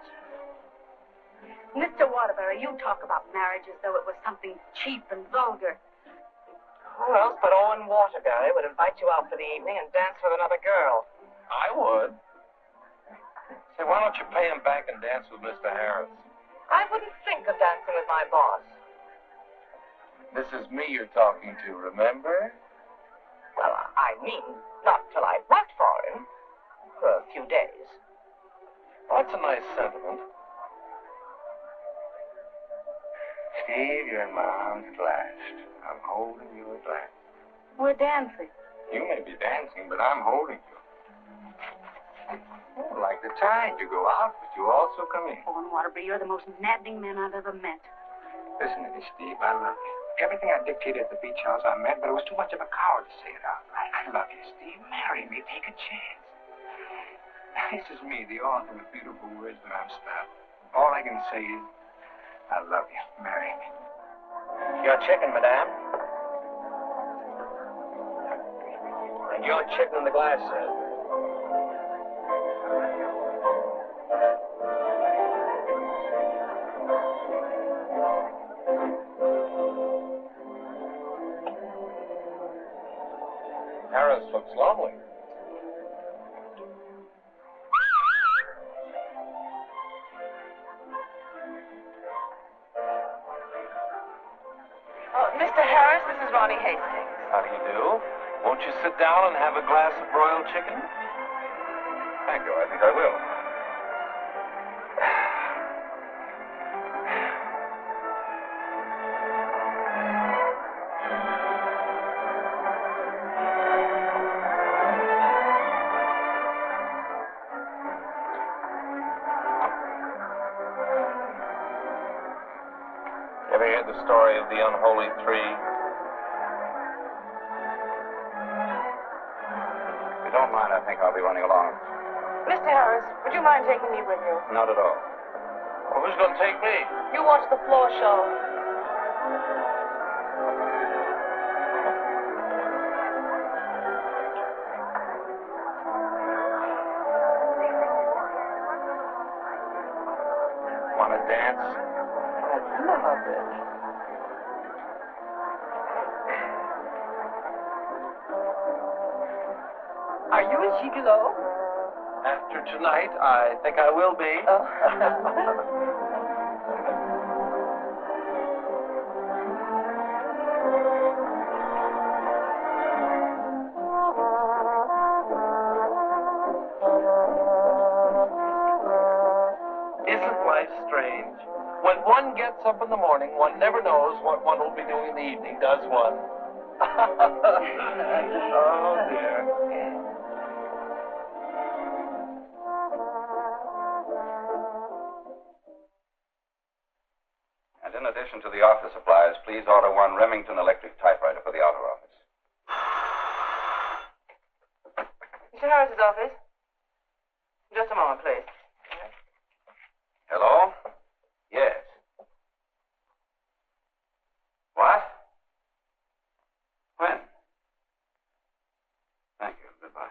Mr. Waterbury, you talk about marriage as though it was something cheap and vulgar. Who else but Owen Waterbury would invite you out for the evening and dance with another girl? I would. Say, why don't you pay him back and dance with Mr. Harris? I wouldn't think of dancing with my boss. This is me you're talking to, remember? Well, I mean, not till I worked for him. For a few days. Well, that's a nice sentiment. Steve, you're in my arms at last. I'm holding you at last. We're dancing. You may be dancing, but I'm holding you. Oh, like the tide, you go out, but you also come in. Owen Waterbury, you're the most maddening man I've ever met. Listen to me, Steve, I love you. Everything I dictated at the beach house I meant, but it was too much of a coward to say it out. I love you, Steve. Marry me. Take a chance. This is me, the author of beautiful words that I've spelled. All I can say is, I love you. Marry me. Your chicken, madame. And your chicken in the glass, sir. Harris looks lonely. Mr. Harris, this is Ronnie Hastings. How do you do? Won't you sit down and have a glass of broiled chicken? Thank you. I think I will. Ever hear the story of the unholy three? If you don't mind, I think I'll be running along. Mr. Harris, would you mind taking me with you? Not at all. Well, who's going to take me? You watch the floor show. Want to dance? I love it. Are you a gigolo? After tonight, I think I will be. Isn't life strange? When one gets up in the morning, one never knows what one will be doing in the evening, does one? Oh, dear. And in addition to the office supplies, please order one Remington electric typewriter for the outer office. Mr. Harris's office. Just a moment, please. Hello? Yes. What? When? Thank you. Goodbye.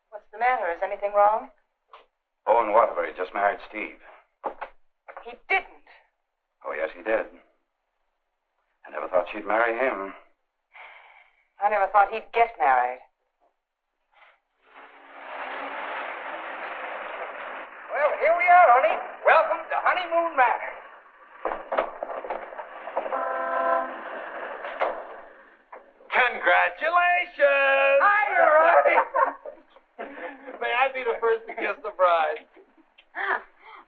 What's the matter? Is anything wrong? Owen Waterbury just married Steve. He didn't. Oh, yes, he did. I never thought she'd marry him. I never thought he'd get married. Well, here we are, honey. Welcome to Honeymoon Manor. Congratulations! Hi, Ronnie. May I be the first to kiss the bride?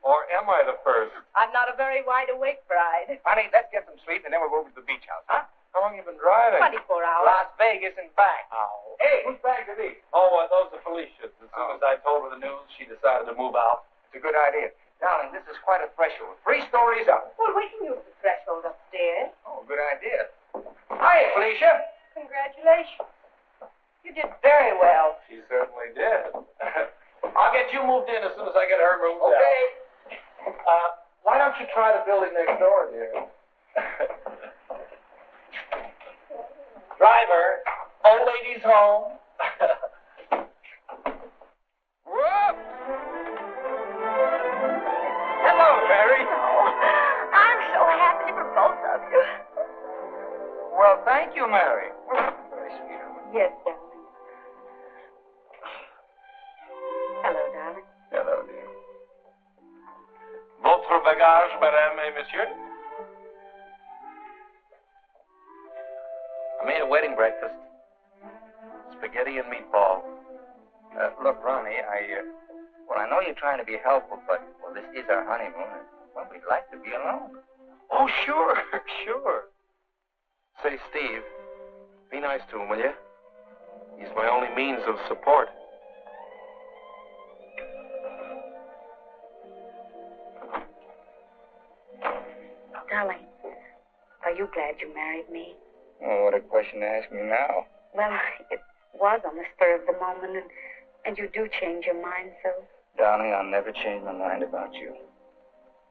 Or am I the first? I'm not a very wide-awake bride. Honey, let's get some sleep and then we'll go over to the beach house, huh? How long have you been driving? 24 hours. Las Vegas and back. Oh. Hey, whose bags are these? Oh, those are Felicia's. As soon as I told her the news, she decided to move out. It's a good idea. Darling, this is quite a threshold. 3 stories up. Well, we can use the threshold upstairs. Oh, good idea. Hi, Felicia. Congratulations. You did very well. She certainly did. I'll get you moved in as soon as I get her moved out. Okay. Why don't you try the building next door, dear? Driver, old lady's home. Whoop. Hello, Mary. I'm so happy for both of you. Well, thank you, Mary. Very sweet of you. Yes, darling. Hello, darling. Hello, dear. Votre bagage, madame et monsieur? I made a wedding breakfast. Spaghetti and meatballs. Look, Ronnie, I know you're trying to be helpful, but, well, this is our honeymoon, and, well, we'd like to be alone. Oh, sure, sure. Say, Steve, be nice to him, will you? He's my only means of support. Darling, Are you glad you married me? Oh, what a question to ask me now. Well, it was on the spur of the moment, and you do change your mind so. Darling, I'll never change my mind about you.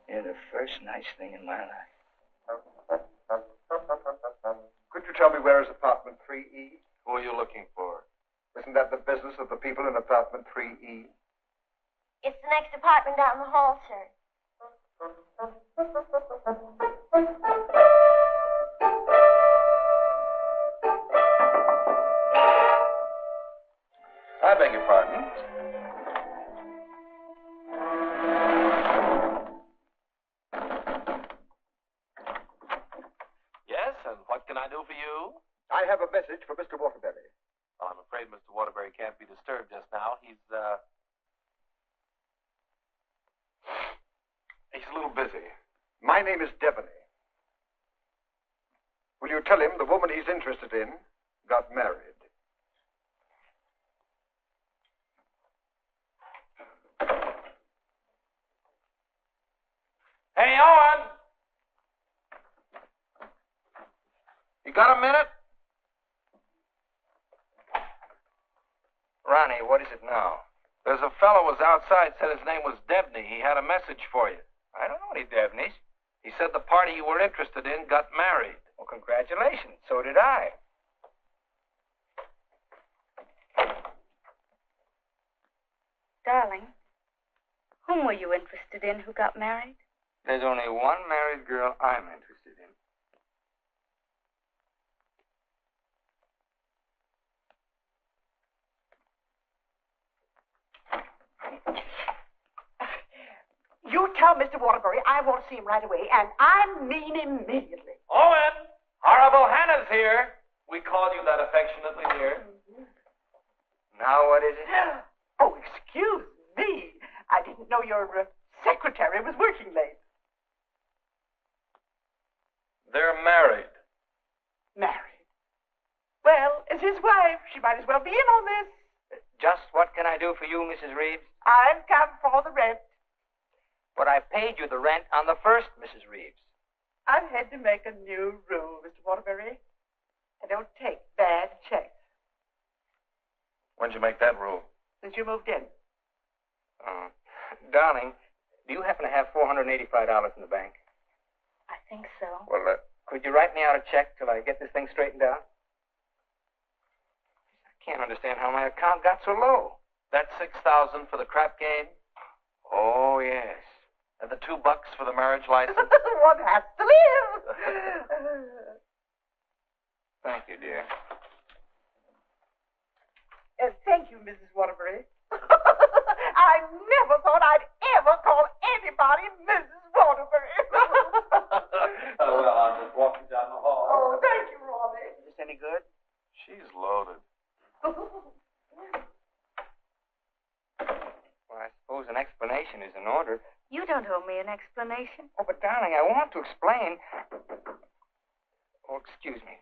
You're the first nice thing in my life. Could you tell me where is apartment 3E? Who are you looking for? Isn't that the business of the people in apartment 3E? It's the next apartment down the hall, sir. I beg your pardon. Yes, and what can I do for you? I have a message for Mr. Waterbury. Well, I'm afraid Mr. Waterbury can't be disturbed just now. He's a little busy. My name is Devaney. Will you tell him the woman he's interested in got married? Hey, Owen! You got a minute? Ronnie, what is it now? There's a fellow was outside, said his name was Debney. He had a message for you. I don't know any Devneys. He said the party you were interested in got married. Well, congratulations. So did I. Darling, whom were you interested in who got married? There's only one married girl I'm interested in. You tell Mr. Waterbury I want to see him right away, and I mean immediately. Owen! Horrible Hannah's here. We call you that affectionately, dear. Now what is it? Oh, excuse me. I didn't know your secretary was working late. They're married. Married? Well, as his wife, she might as well be in on this. Just what can I do for you, Mrs. Reeves? I've come for the rent. But I paid you the rent on the first, Mrs. Reeves. I've had to make a new rule, Mr. Waterbury. I don't take bad checks. When'd you make that rule? Since you moved in. Darling, do you happen to have $485 in the bank? I think so. Well, could you write me out a check till I get this thing straightened out? I can't understand how my account got so low. That's $6,000 for the crap game, Oh, yes. and the $2 for the marriage license. One has to live. Thank you, dear. Thank you, Mrs. Waterbury. I never thought I'd ever call anybody Mrs. Waterbury. Oh, well, I'm just walking down the hall. Oh, thank you, Ronnie. Is this any good? She's loaded. Well, I suppose an explanation is in order. You don't owe me an explanation. Oh, but darling, I want to explain. Oh, excuse me.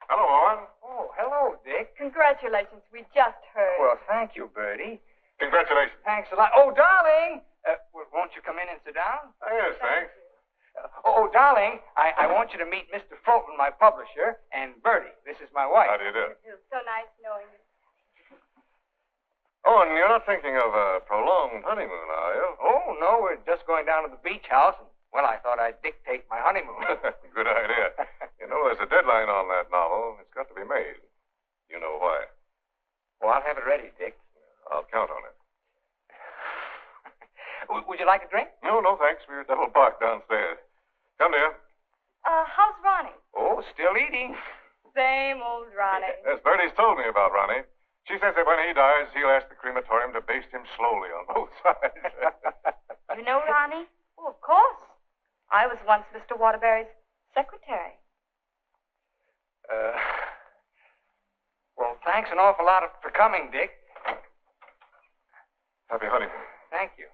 Hello, Owen. Oh, hello, Dick. Congratulations, we just heard. Well, thank you, Bertie. Congratulations. Thanks a lot. Oh, darling! Won't you come in and sit down? Yes, thanks. Darling, I want you to meet Mr. Fulton, my publisher, and Bertie. This is my wife. How do you do? So nice knowing you. Owen, you're not thinking of a prolonged honeymoon, are you? Oh, no, we're just going down to the beach house. And, well, I thought I'd dictate my honeymoon. Good idea. You know, there's a deadline on that novel. It's got to be made. You know why. Well, I'll have it ready, Dick. I'll count on it. Would you like a drink? No, thanks. We're double parked downstairs. Come, dear. How's Ronnie? Oh, still eating. Same old Ronnie. Yes, Bertie's told me about Ronnie. She says that when he dies, he'll ask the crematorium to baste him slowly on both sides. You know Ronnie? Oh, of course. I was once Mr. Waterbury's secretary. Well, thanks an awful lot for coming, Dick. Happy honeymoon. Thank you.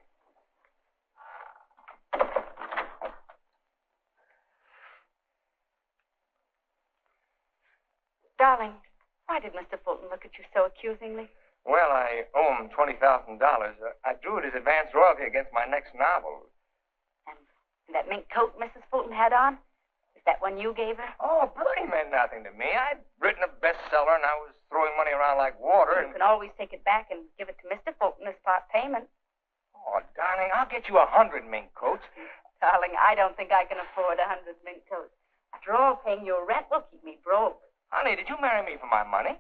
Darling, why did Mr. Fulton look at you so accusingly? Well, I owe him $20,000. I drew it as advance royalty against my next novel. And that mink coat Mrs. Fulton had on? Is that one you gave her? Oh, Bertie meant nothing to me. I'd written a bestseller, and I was throwing money around like water. You can always take it back and give it to Mr. Fulton as part payment. Oh, darling, I'll get you 100 mink coats. Darling, I don't think I can afford 100 mink coats. After all, paying your rent will keep me broke. Honey, did you marry me for my money?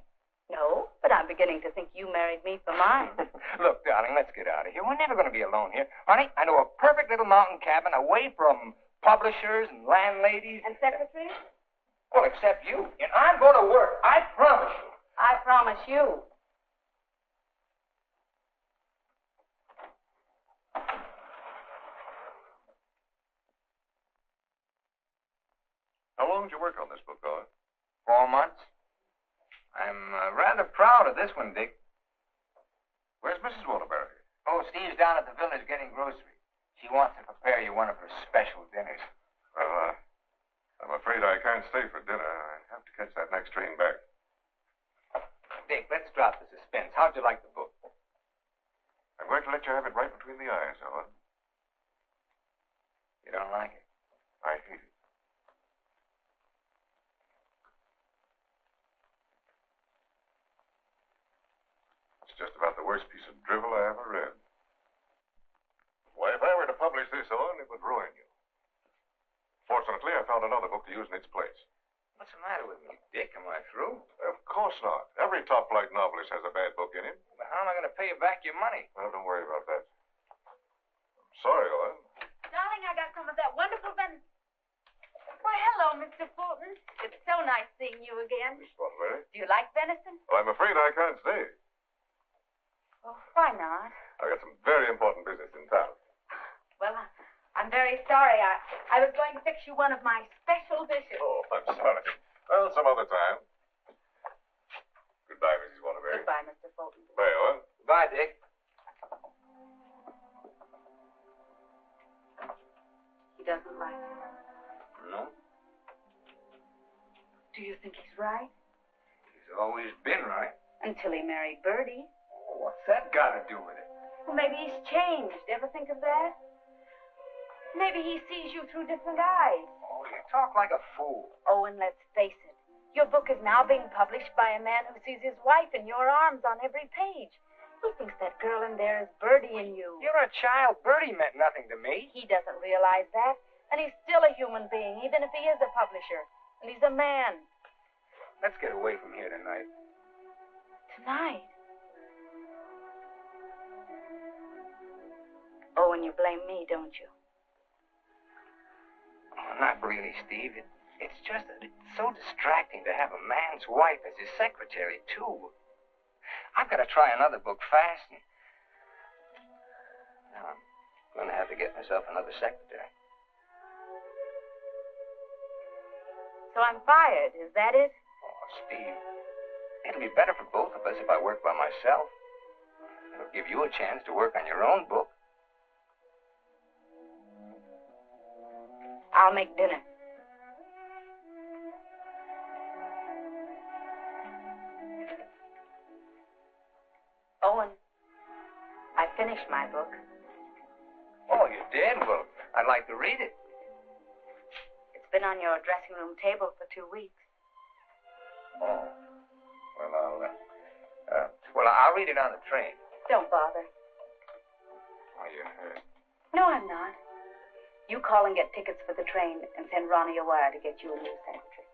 No, but I'm beginning to think you married me for mine. Look, darling, let's get out of here. We're never going to be alone here. Honey, I know a perfect little mountain cabin away from publishers and landladies. And secretaries? Well, except you. And I'm going to work. I promise you. I promise you. How long did you work on this book, Owen? 4 months. I'm rather proud of this one, Dick. Where's Mrs. Waterbury? Oh, Steve's down at the village getting groceries. She wants to prepare you one of her special dinners. Well, I'm afraid I can't stay for dinner. I have to catch that next train back. Dick, let's drop the suspense. How'd you like the book? I'm going to let you have it right between the eyes, Owen. You don't like it? I hate it. It's just about the worst piece of drivel I ever read. Why, if I were to publish this, Owen, it would ruin you. Fortunately, I found another book to use in its place. What's the matter with me, Dick? Am I through? Of course not. Every top-flight novelist has a bad book in him. But how am I going to pay you back your money? Well, don't worry about that. I'm sorry, Owen. Darling, I got some of that wonderful venison. Why, hello, Mr. Fulton. It's so nice seeing you again. Miss Waterbury? Do you like venison? Well, I'm afraid I can't stay. Oh, why not? I've got some very important business in town. Well, I'm very sorry. I was going to fix you one of my special dishes. Oh, I'm sorry. Well, some other time. Goodbye, Mrs. Waterbury. Goodbye, Mr. Fulton. Goodbye, Owen. Goodbye, Dick. He doesn't like you. No? Do you think he's right? He's always been right. Until he married Bertie. Oh, what's that got to do with it? Well, maybe he's changed. Ever think of that? Maybe he sees you through different eyes. Oh, you talk like a fool. Owen, let's face it. Your book is now being published by a man who sees his wife in your arms on every page. He thinks that girl in there is Bertie in you. You're a child. Bertie meant nothing to me. He doesn't realize that. And he's still a human being, even if he is a publisher. And he's a man. Let's get away from here tonight. Tonight? Owen, you blame me, don't you? Oh, not really, Steve. It's just that it's so distracting to have a man's wife as his secretary, too. I've got to try another book fast, and now I'm going to have to get myself another secretary. So I'm fired, is that it? Oh, Steve, it'll be better for both of us if I work by myself. It'll give you a chance to work on your own book. I'll make dinner. Owen, I finished my book. Oh, you did? Well, I'd like to read it. It's been on your dressing room table for 2 weeks. Oh. Well, I'll read it on the train. Don't bother. Are you hurt? No, I'm not. You call and get tickets for the train and send Ronnie a wire to get you a new secretary.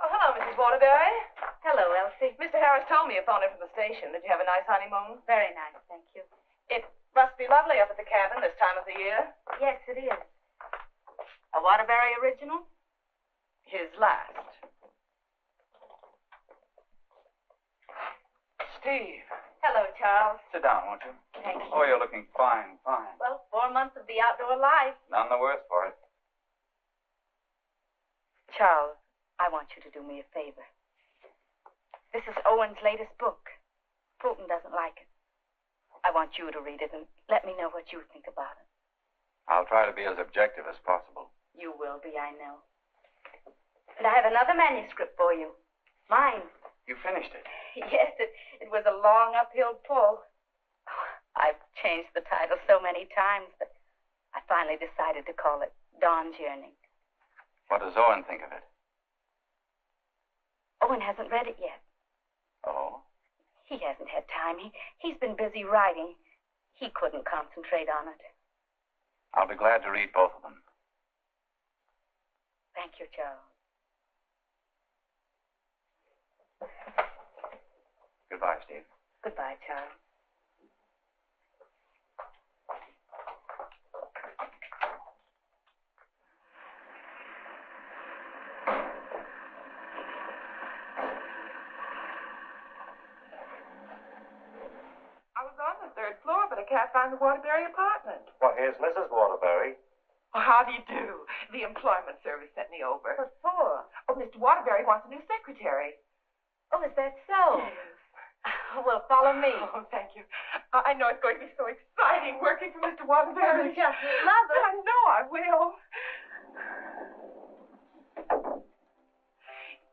Oh, hello, Mrs. Waterbury. Hello, Elsie. Mr. Harris told me you phoned in from the station. Did you have a nice honeymoon? Very nice, thank you. It must be lovely up at the cabin this time of the year. Yes, it is. A Waterbury original? His last. Steve. Hello, Charles. Sit down, won't you? Thank you. Oh, you're looking fine, fine. Well, 4 months of the outdoor life. None the worse for it. Charles, I want you to do me a favor. This is Owen's latest book. Fulton doesn't like it. I want you to read it and let me know what you think about it. I'll try to be as objective as possible. You will be, I know. And I have another manuscript for you. Mine. You finished it? Yes, it was a long uphill pull. I've changed the title so many times that I finally decided to call it Dawn's Yearning. What does Owen think of it? Owen hasn't read it yet. Oh? He hasn't had time. He's been busy writing. He couldn't concentrate on it. I'll be glad to read both of them. Thank you, Charles. Goodbye, Steve. Goodbye, Charles. I was on the third floor, but I can't find the Waterbury apartment. Well, here's Mrs. Waterbury. Oh, how do you do? The employment service sent me over. What for? Oh, Mr. Waterbury wants a new secretary. Oh, is that so? Well, follow me. Oh, thank you. I know it's going to be so exciting working for Mr. Waterbury. You just love it. I know I will.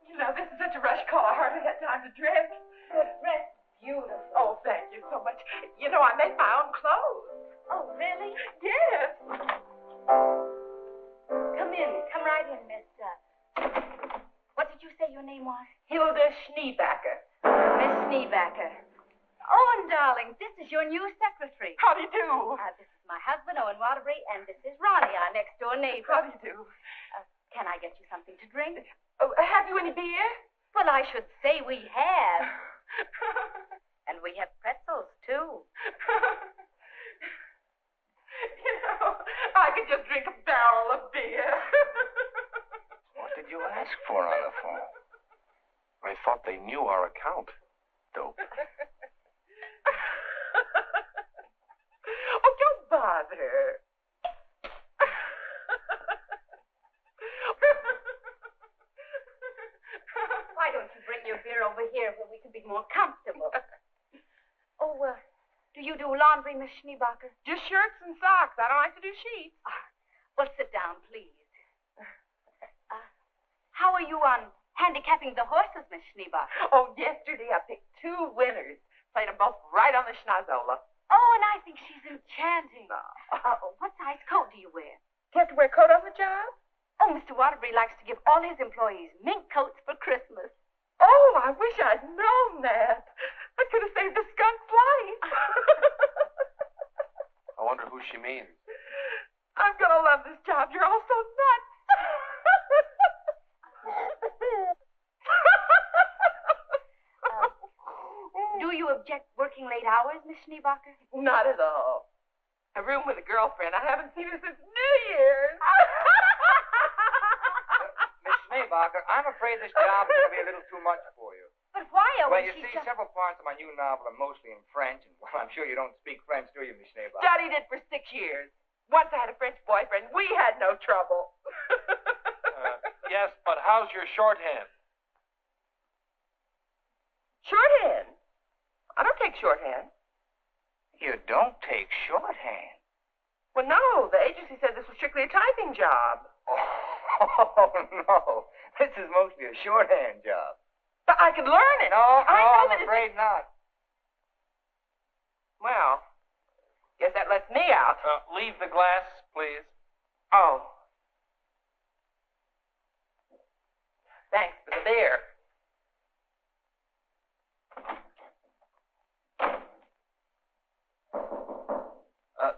You know, this is such a rush call, I hardly had time to dress. The dress, beautiful. Oh, thank you so much. You know, I made my own clothes. Oh, really? Yes. Come in. Come right in, Miss. What did you say your name was? Hilda Schneebacker. Miss Schneebacker. Owen, darling, this is your new secretary. How do you do? This is my husband, Owen Waterbury, and this is Ronnie, our next-door neighbor. How do you do? Can I get you something to drink? Oh, have you any beer? Well, I should say we have. And we have pretzels, too. You know, I could just drink a barrel of beer. What did you ask for on the phone? I thought they knew our account. Dope. Oh, don't bother. Why don't you bring your beer over here where we can be more comfortable? Oh, do you do laundry, Miss Schneebacher? Just shirts and socks. I don't like to do sheets. Well, sit down, please. How are you on handicapping the horses, Miss Schneebacher? Oh, yesterday I picked 2 winners. Played them both right on the schnozola. Oh, and I think she's enchanting. No. What size coat do you wear? Do you have to wear a coat on the job? Oh, Mr. Waterbury likes to give all his employees mink coats for Christmas. Oh, I wish I'd known that. I could have saved a skunk's life. I wonder who she means. I'm going to love this job. You're all so nuts. Do you object working late hours, Miss Schneebacher? Not at all. A room with a girlfriend. I haven't seen her since New Year's. Miss Schneebacher, I'm afraid this job is going to be a little too much for you. But why, Owen? Well, you see, several parts of my new novel are mostly in French, and well, I'm sure you don't speak French, do you, Miss Schneebacher? Studied it for 6 years. Once I had a French boyfriend. We had no trouble. Yes, but how's your shorthand? Shorthand? I don't take shorthand. You don't take shorthand? Well, no. The agency said this was strictly a typing job. Oh, no. This is mostly a shorthand job. But I could learn it. I'm afraid not. Well, guess that lets me out. Leave the glass, please. Oh. Thanks for the beer.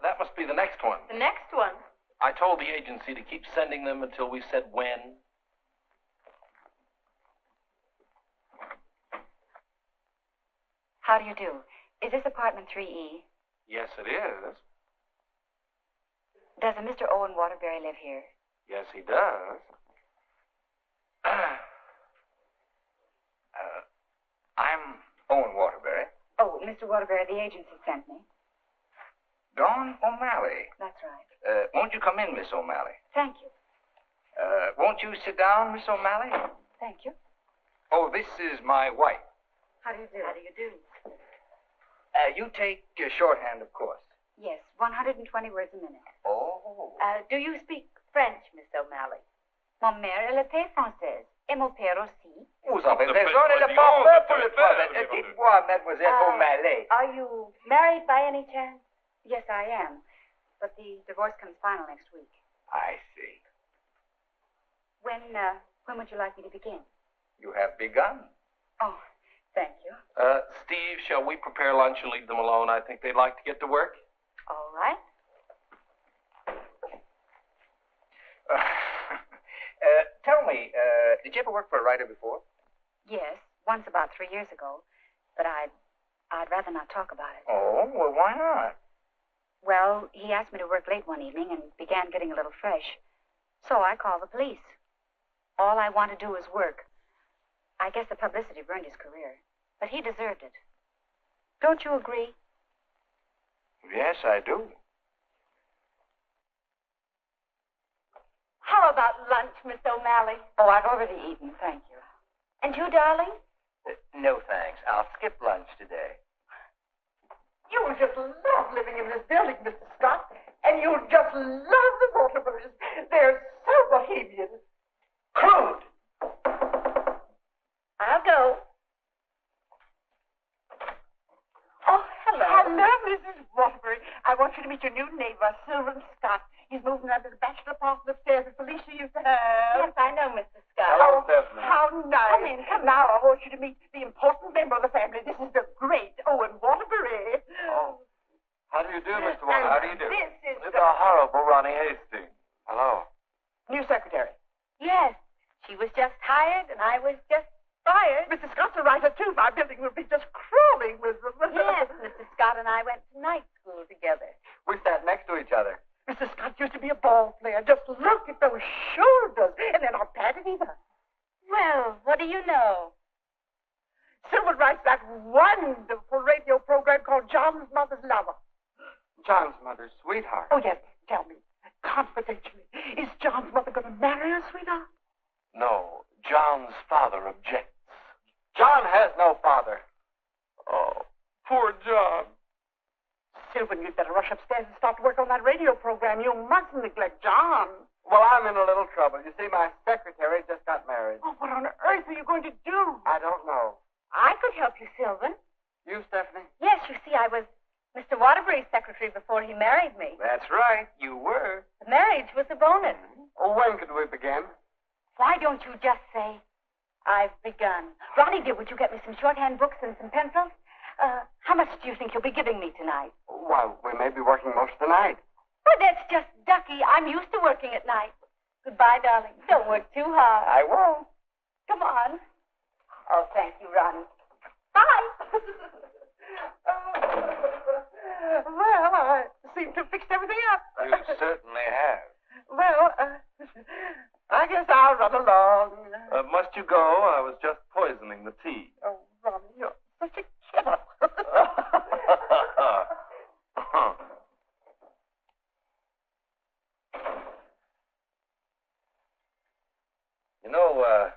That must be the next one. The next one? I told the agency to keep sending them until we said when. How do you do? Is this apartment 3E? Yes, it is. Does a Mr. Owen Waterbury live here? Yes, he does. I'm Owen Waterbury. Oh, Mr. Waterbury, the agency sent me. Dawn O'Malley. That's right. Won't you come in, Miss O'Malley? Thank you. Won't you sit down, Miss O'Malley? Thank you. Oh, this is my wife. How do you do? How do you do? You take shorthand, of course. Yes, 120 words a minute. Oh. Do you speak French, Miss O'Malley? Mon mère, elle était française. Et mon père aussi. Vous avez raison, elle est pas pour le faire. Dites-moi, Mademoiselle O'Malley. Are you married by any chance? Yes, I am. But the divorce comes final next week. I see. When would you like me to begin? You have begun. Oh, thank you. Steve, shall we prepare lunch and leave them alone? I think they'd like to get to work. All right. Tell me, did you ever work for a writer before? Yes, once about 3 years ago. But I'd rather not talk about it. Oh, well, why not? Well, he asked me to work late one evening and began getting a little fresh. So I called the police. All I want to do is work. I guess the publicity burned his career. But he deserved it. Don't you agree? Yes, I do. How about lunch, Miss O'Malley? Oh, I've already eaten, thank you. And you, darling? No, thanks. I'll skip lunch today. You will just love living in this building, Mr. Scott. And you'll just love the Waterburys. They're so bohemian. Crude! I'll go. Oh, hello. Hello, Mrs. Waterbury. I want you to meet your new neighbor, Sylvan Scott. He's moving out of the bachelor apartment upstairs that Felicia used to have. Yes, I know, Mr. Scott. Hello, Stephanie. How nice. Come in, come Now I want you to meet the important member of the family. This is the great Owen Waterbury. Oh. How do you do, Mr. Waterbury? How do you do? This is It's a horrible Ronnie Hastings. Hello. new secretary. Yes, she was just hired and I was just fired. Mr. Scott's a writer, too. My building will be just crawling with them. Yes, Mr. Scott and I went to night school together. We sat next to each other. Mr. Scott used to be a ball player. Just look at those shoulders. And they're not padded either. Well, what do you know? Sylvan writes that wonderful radio program called John's Mother's Lover. John's mother's sweetheart. Oh, yes. Tell me, confidentially, is John's mother going to marry her, sweetheart? No, John's father objects. John has no father. Oh, poor John. Sylvan, you'd better rush upstairs and start to work on that radio program. You mustn't neglect John. Well, I'm in a little trouble. You see, my secretary just got married. Oh, what on earth are you going to do? I don't know. I could help you, Sylvan. You, Stephanie? Yes, you see, I was Mr. Waterbury's secretary before he married me. That's right. You were. The marriage was a bonus. Oh, when could we begin? Why don't you just say, I've begun? Ronnie, dear, would you get me some shorthand books and some pencils? How much do you think you'll be giving me tonight? Well, we may be working most of the night. Oh, that's just ducky. I'm used to working at night. Goodbye, darling. Don't work too hard. I won't. Come on. Oh, thank you, Ronnie. Bye. Well, I seem to have fixed everything up. You certainly have. Well, I guess I'll run along. Must you go? I was just poisoning the tea. Oh, Ronnie, you're such a killer. You know,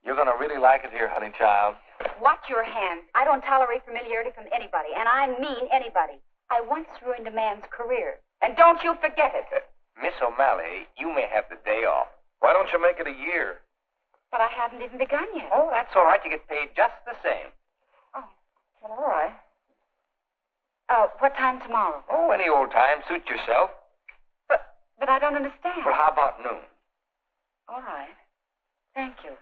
you're going to really like it here, honey child. Watch your hands. I don't tolerate familiarity from anybody, and I mean anybody. I once ruined a man's career, and don't you forget it. Miss O'Malley, you may have the day off. Why don't you make it a year? But I haven't even begun yet. Oh, that's all right. You get paid just the same. Oh, well, all right. What time tomorrow? Oh, any old time. Suit yourself. But I don't understand. Well, how about noon? All right. Thank you.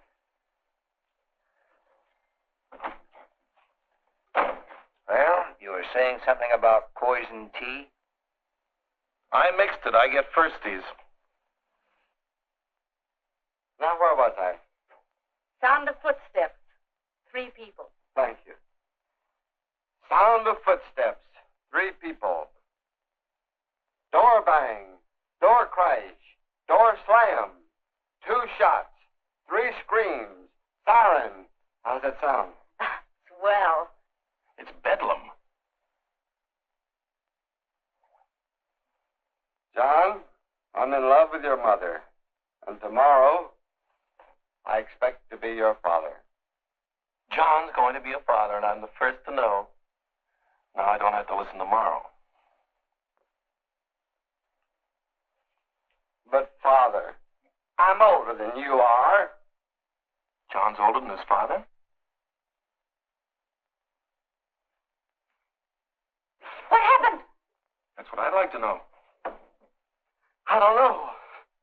Well, you were saying something about poison tea? I mixed it. I get firsties. Now, where was I? Sound of footsteps. 3 people. Thank you. Sound of footsteps. 3 people. Door bang. Door crash. Door slam. 2 shots. 3 screams. Siren. How does that sound? Swell. It's bedlam. John, I'm in love with your mother. And tomorrow, I expect to be your father. John's going to be a father, and I'm the first to know. Now I don't have to listen tomorrow. But, Father, I'm older than you are. John's older than his father? What happened? That's what I'd like to know. I don't know.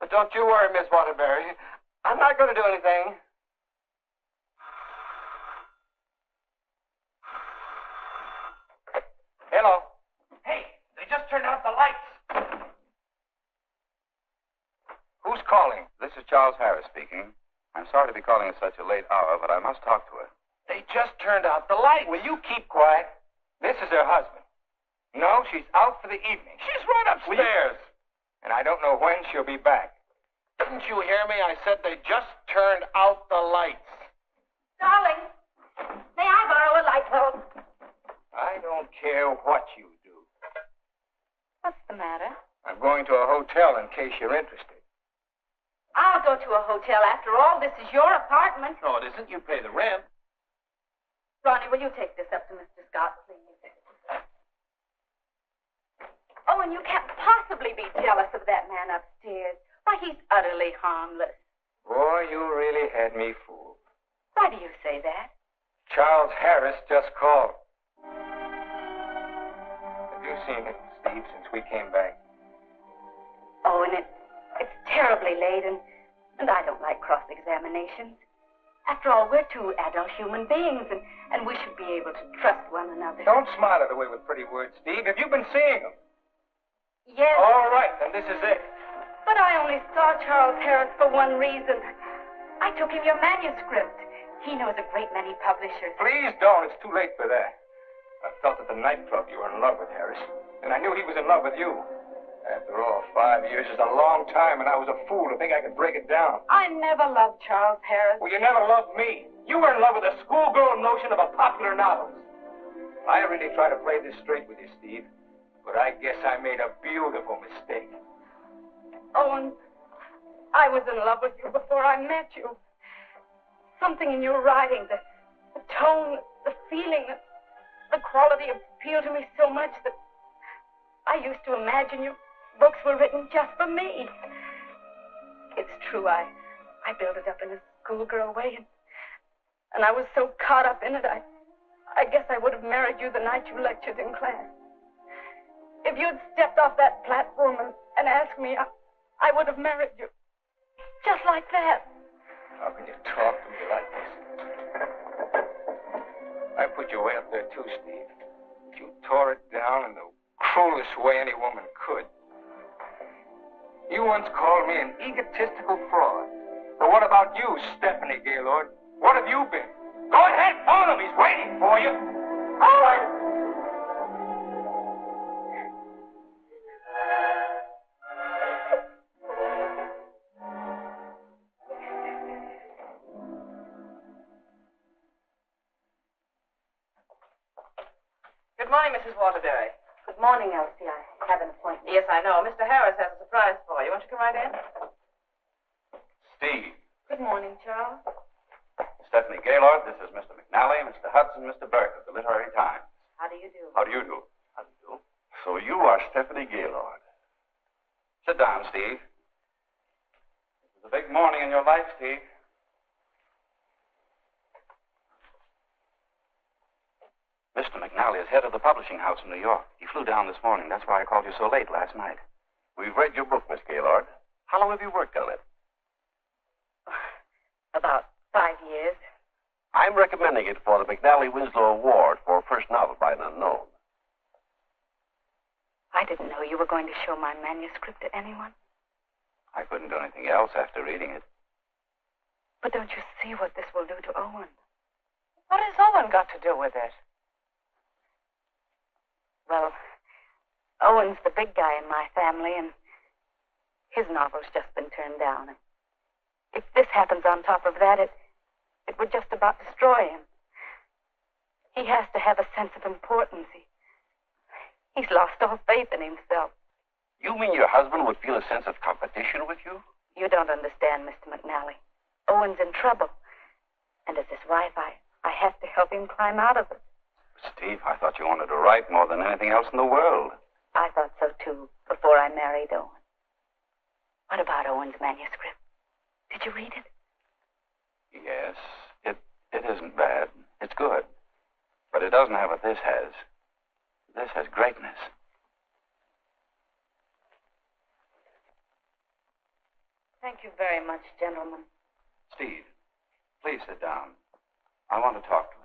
But don't you worry, Miss Waterbury. I'm not going to do anything. Hello. Hey, they just turned out the lights. Who's calling? This is Charles Harris speaking. I'm sorry to be calling at such a late hour, but I must talk to her. They just turned out the light. Will you keep quiet? This is her husband. No, she's out for the evening. She's right upstairs. And I don't know when she'll be back. Didn't you hear me? I said they just turned out the lights. Darling, may I borrow a light bulb? I don't care what you do. What's the matter? I'm going to a hotel in case you're interested. I'll go to a hotel. After all, this is your apartment. No, it isn't. You pay the rent. Ronnie, will you take this up to Mr. Scott, please? Oh, and you can't possibly be jealous of that man upstairs. Why, he's utterly harmless. Boy, you really had me fooled. Why do you say that? Charles Harris just called. Have you seen it, Steve, since we came back? Oh, and it's terribly late, and I don't like cross-examinations. After all, we're two adult human beings, and we should be able to trust one another. Don't smile it away with pretty words, Steve. Have you been seeing him? Yes. All right, then this is it. But I only saw Charles Harris for one reason. I took him your manuscript. He knows a great many publishers. Please don't. It's too late for that. I felt at the nightclub you were in love with Harris, and I knew he was in love with you. After all, 5 years is a long time, and I was a fool to think I could break it down. I never loved Charles Harris. Well, you never loved me. You were in love with a schoolgirl notion of a popular novelist. I really try to play this straight with you, Steve, but I guess I made a beautiful mistake. Owen, I was in love with you before I met you. Something in your writing, the tone, the feeling, the quality appealed to me so much that I used to imagine your books were written just for me. It's true, I built it up in a schoolgirl way, and I was so caught up in it, I guess I would have married you the night you lectured in class. If you'd stepped off that platform and asked me, I would have married you. Just like that. How can you talk to me like this? I put you way up there too, Steve. You tore it down in the cruelest way any woman could. You once called me an egotistical fraud. But what about you, Stephanie Gaylord? What have you been? Go ahead, phone him. He's waiting for you. Owen! Good morning, Mrs. Waterbury. Good morning, Elsie. I have an appointment. Yes, I know. Mr. Harris has a surprise for you. Won't you come right in? Steve. Good morning, Charles. Stephanie Gaylord, this is Mr. McNally, Mr. Hudson, Mr. Burke of the Literary Times. How do you do? How do you do? How do you do? So you are Stephanie Gaylord. Sit down, Steve. This is a big morning in your life, Steve. Mr. McNally is head of the publishing house in New York. He flew down this morning. That's why I called you so late last night. We've read your book, Miss Gaylord. How long have you worked on it? About 5 years. I'm recommending it for the McNally Winslow Award for first novel by an unknown. I didn't know you were going to show my manuscript to anyone. I couldn't do anything else after reading it. But don't you see what this will do to Owen? What has Owen got to do with it? Well, Owen's the big guy in my family, and his novel's just been turned down. If this happens on top of that, it would just about destroy him. He has to have a sense of importance. He's lost all faith in himself. You mean your husband would feel a sense of competition with you? You don't understand, Mr. McNally. Owen's in trouble. And as his wife, I have to help him climb out of it. Steve, I thought you wanted to write more than anything else in the world. I thought so, too, before I married Owen. What about Owen's manuscript? Did you read it? Yes, it isn't bad. It's good. But it doesn't have what this has. This has greatness. Thank you very much, gentlemen. Steve, please sit down. I want to talk to you.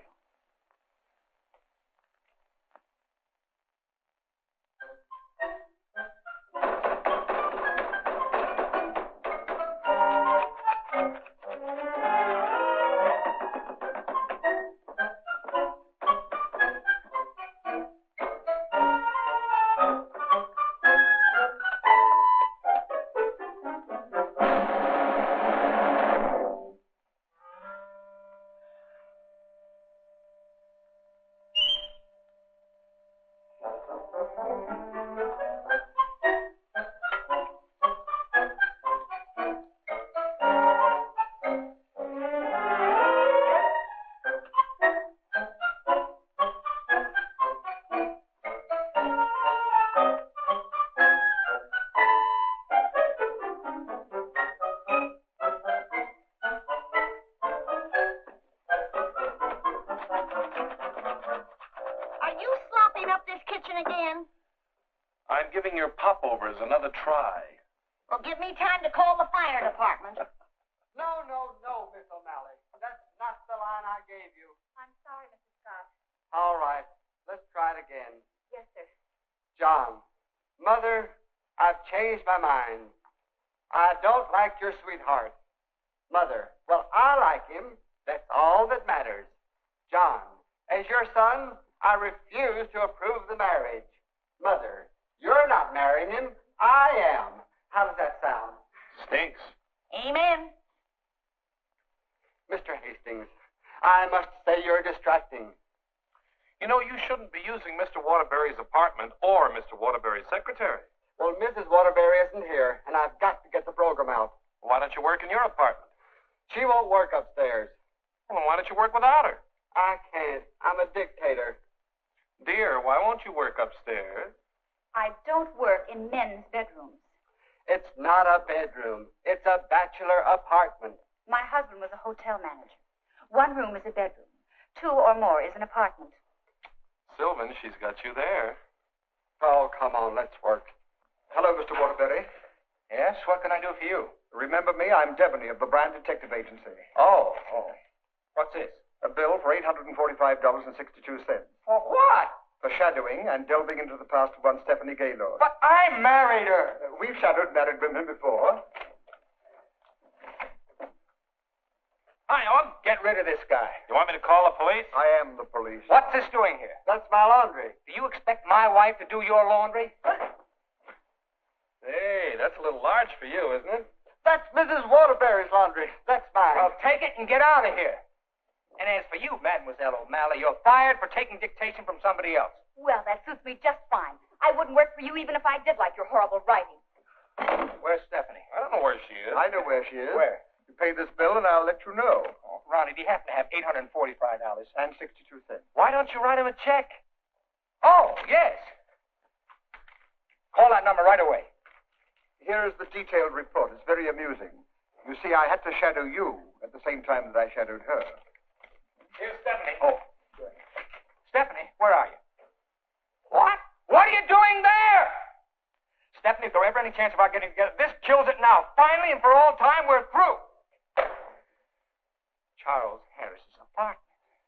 I'm giving your popovers another try. Well, give me time to call the fire department. No, Miss O'Malley. That's not the line I gave you. I'm sorry, Mr. Scott. All right. Let's try it again. Yes, sir. John, Mother, I've changed my mind. I don't like your sweetheart. Mother, well, I like him. That's all that matters. John, as your son, I refuse to approve the marriage. Mother, you're not marrying him. I am. How does that sound? Stinks. Amen. Mr. Hastings, I must say you're distracting. You know, you shouldn't be using Mr. Waterbury's apartment or Mr. Waterbury's secretary. Well, Mrs. Waterbury isn't here, and I've got to get the program out. Why don't you work in your apartment? She won't work upstairs. Well, why don't you work without her? I can't. I'm a dictator. Dear, why won't you work upstairs? I don't work in men's bedrooms. It's not a bedroom. It's a bachelor apartment. My husband was a hotel manager. One room is a bedroom. 2 or more is an apartment. Sylvan, she's got you there. Oh, come on, let's work. Hello, Mr. Waterbury. Yes, what can I do for you? Remember me? I'm Devaney of the Brand Detective Agency. Oh. What's this? A bill for $845.62. For what? For shadowing and delving into the past of one Stephanie Gaylord. But I married her. We've shadowed married women before. Hi, Owen. Get rid of this guy. You want me to call the police? I am the police. What's this doing here? That's my laundry. Do you expect my wife to do your laundry? Hey, that's a little large for you, isn't it? That's Mrs. Waterbury's laundry. That's mine. Well, take it and get out of here. And as for you, Mademoiselle O'Malley, you're fired for taking dictation from somebody else. Well, that suits me just fine. I wouldn't work for you even if I did like your horrible writing. Where's Stephanie? I don't know where she is. I know where she is. Where? You pay this bill and I'll let you know. Oh, Ronnie, do you happen to have $845? And 62 cents. Why don't you write him a check? Oh, yes. Call that number right away. Here is the detailed report. It's very amusing. You see, I had to shadow you at the same time that I shadowed her. Here's Stephanie. Oh. Stephanie, where are you? What? What are you doing there? Stephanie, if there ever any chance of our getting together, this kills it now. Finally and for all time, we're through. Charles Harris's apartment.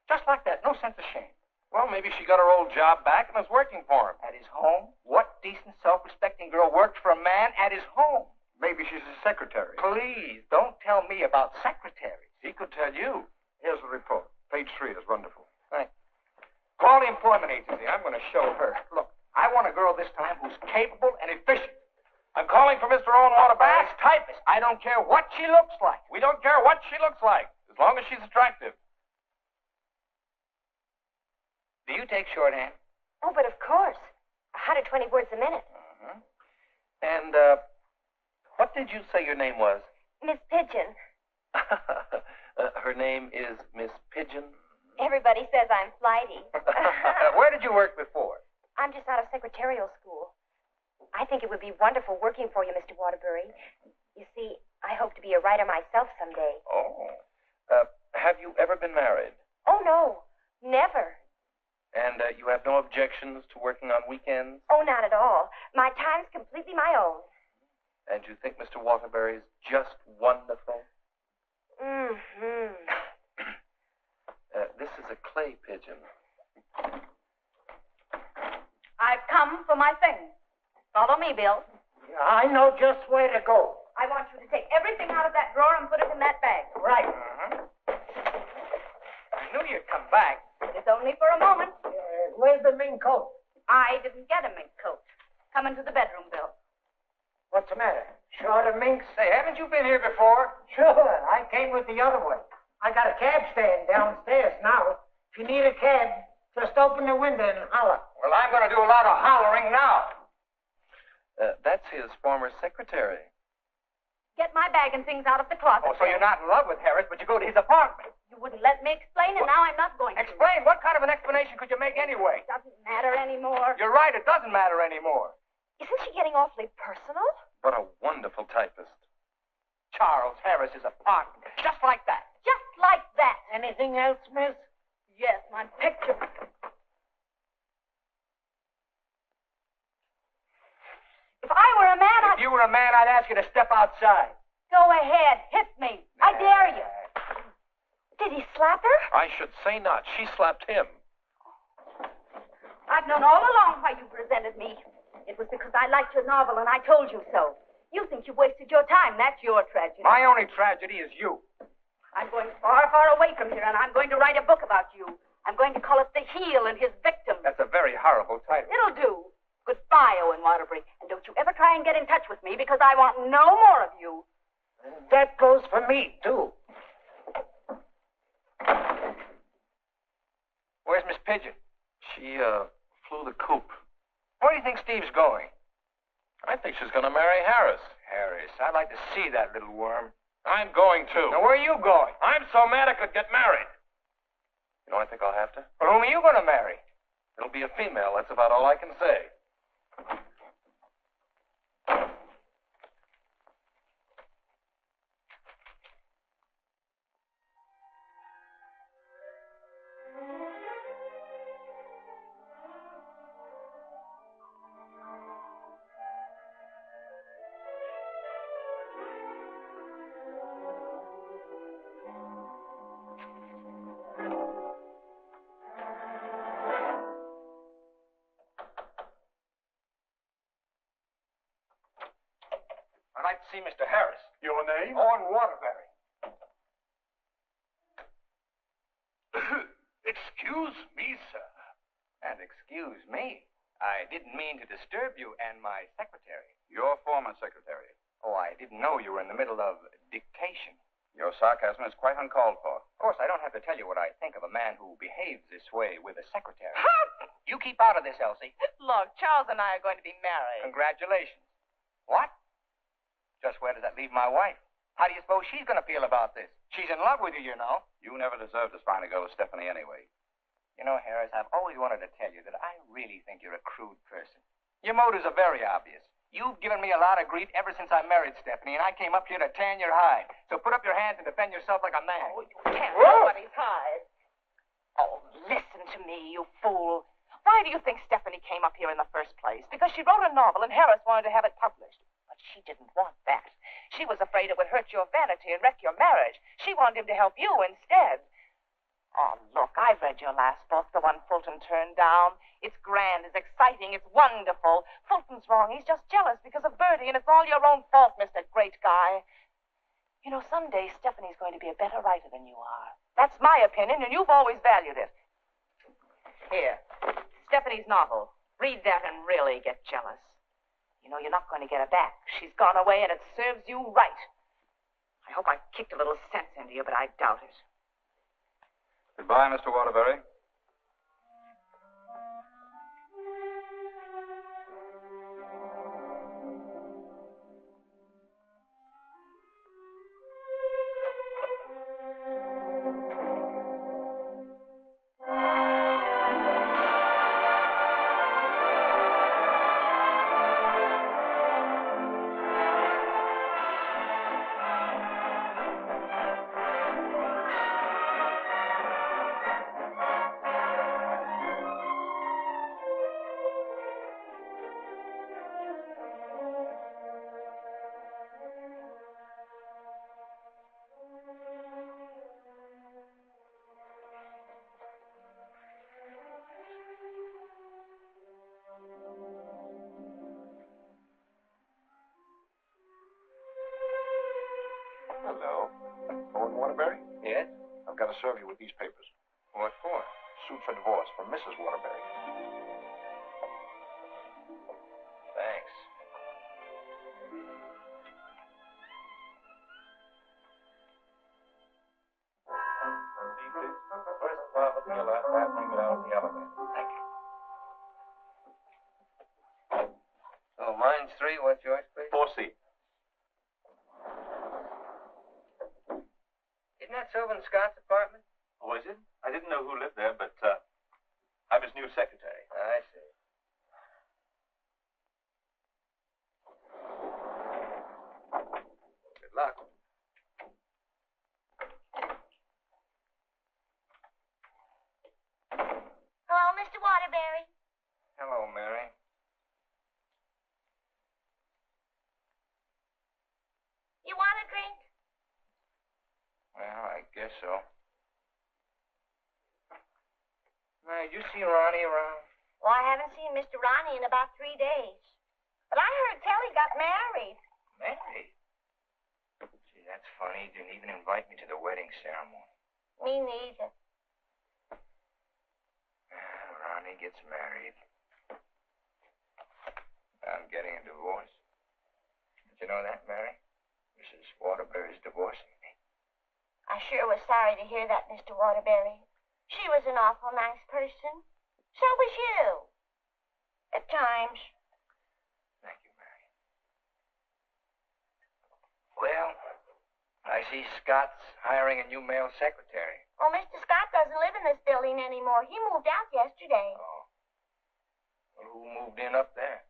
Just like that. No sense of shame. Well, maybe she got her old job back and is working for him. At his home? What decent, self-respecting girl worked for a man at his home? Maybe she's a secretary. Please, don't tell me about secretaries. He could tell you. Here's the report. Page 3 is wonderful. Right. Call the employment agency. I'm going to show her. Look, I want a girl this time who's capable and efficient. I'm calling for Mr. Owen Waterbury. Fast typist. I don't care what she looks like. We don't care what she looks like, as long as she's attractive. Do you take shorthand? Oh, but of course. 120 words a minute. Uh-huh. And, what did you say your name was? Miss Pigeon. Her name is Miss Pigeon. Everybody says I'm flighty. Where did you work before? I'm just out of secretarial school. I think it would be wonderful working for you, Mr. Waterbury. You see, I hope to be a writer myself someday. Oh. Have you ever been married? Oh, no. Never. And you have no objections to working on weekends? Oh, not at all. My time's completely my own. And you think Mr. Waterbury's just wonderful? Mm-hmm. This is a clay pigeon. I've come for my things. Follow me, Bill. I know just where to go. I want you to take everything out of that drawer and put it in that bag. Right. I knew you'd come back. It's only for a moment. Where's the mink coat? I didn't get a mink coat. Come into the bedroom, Bill. What's the matter? Short of minks? Say, haven't you been here before? Sure. I came with the other one. I got a cab stand downstairs now. If you need a cab, just open the window and holler. Well, I'm going to do a lot of hollering now. That's his former secretary. Get my bag and things out of the closet. Oh, so you're not in love with Harris, but you go to his apartment. You wouldn't let me explain, and now I'm not going to. Explain? What kind of an explanation could you make anyway? It doesn't matter anymore. You're right, it doesn't matter anymore. Isn't she getting awfully personal? What a wonderful typist. Charles Harris's apartment. Just like that. Just like that. Anything else, miss? Yes, my picture. If I were a man, If you were a man, I'd ask you to step outside. Go ahead, hit me. I dare you. Did he slap her? I should say not. She slapped him. I've known all along why you presented me. It was because I liked your novel, and I told you so. You think you wasted your time. That's your tragedy. My only tragedy is you. I'm going far, far away from here, and I'm going to write a book about you. I'm going to call it The Heel and His Victim. That's a very horrible title. It'll do. Goodbye, Owen Waterbury. And don't you ever try and get in touch with me, because I want no more of you. That goes for me, too. Where's Miss Pigeon? She, flew the coop. Where do you think Steve's going? I think she's going to marry Harris. Harris. I'd like to see that little worm. I'm going to. Now, where are you going? I'm so mad I could get married. You know, I think I'll have to. Well, whom are you going to marry? It'll be a female. That's about all I can say. I'd like to see Mr. Harris. Your name? Owen Waterbury. Excuse me, sir. And excuse me, I didn't mean to disturb you and my secretary. Your former secretary. Oh, I didn't know you were in the middle of dictation. Your sarcasm is quite uncalled for. Of course, I don't have to tell you what I think of a man who behaves this way with a secretary. You keep out of this, Elsie. Look, Charles and I are going to be married. Congratulations. What? Just where does that leave my wife? How do you suppose she's going to feel about this? She's in love with you, you know. You never deserved to find a girl with Stephanie anyway. You know, Harris, I've always wanted to tell you that I really think you're a crude person. Your motives are very obvious. You've given me a lot of grief ever since I married Stephanie, and I came up here to tan your hide. So put up your hands and defend yourself like a man. Oh, you can't nobody's hide. Oh, listen to me, you fool. Why do you think Stephanie came up here in the first place? Because she wrote a novel and Harris wanted to have it published. But she didn't want that. She was afraid it would hurt your vanity and wreck your marriage. She wanted him to help you instead. Oh, look, I've read your last book, the one Fulton turned down. It's grand, it's exciting, it's wonderful. Fulton's wrong. He's just jealous because of Bertie, and it's all your own fault, Mr. Great Guy. You know, someday Stephanie's going to be a better writer than you are. That's my opinion, and you've always valued it. Here, Stephanie's novel. Read that and really get jealous. You know, you're not going to get her back. She's gone away, and it serves you right. I hope I kicked a little sense into you, but I doubt it. Goodbye, Mr. Waterbury. Hello. Owen Waterbury? Yes? I've got to serve you with these papers. What for? Suit for divorce from Mrs. Waterbury. Thanks. First apartment on your left, happening down the elevator. Thank you. Oh, mine's 3. What's yours, please? 4C. Isn't that Sylvan Scott's apartment? Oh, is it? I didn't know who lived there, but I'm his new secretary. I see. Good luck. Hello, Mr. Waterbury. Hello, Mary. You want a drink? Well, I guess so. Now, did you see Ronnie around? Well, I haven't seen Mr. Ronnie in about 3 days. But I heard tell he got married. Married? Gee, that's funny. He didn't even invite me to the wedding ceremony. Me neither. Ronnie gets married. I'm getting a divorce. Did you know that, Mary? Mrs. Waterbury's divorcing me. I sure was sorry to hear that, Mr. Waterbury. She was an awful nice person. So was you. At times. Thank you, Mary. Well, I see Scott's hiring a new male secretary. Oh, Mr. Scott doesn't live in this building anymore. He moved out yesterday. Oh. Well, who moved in up there?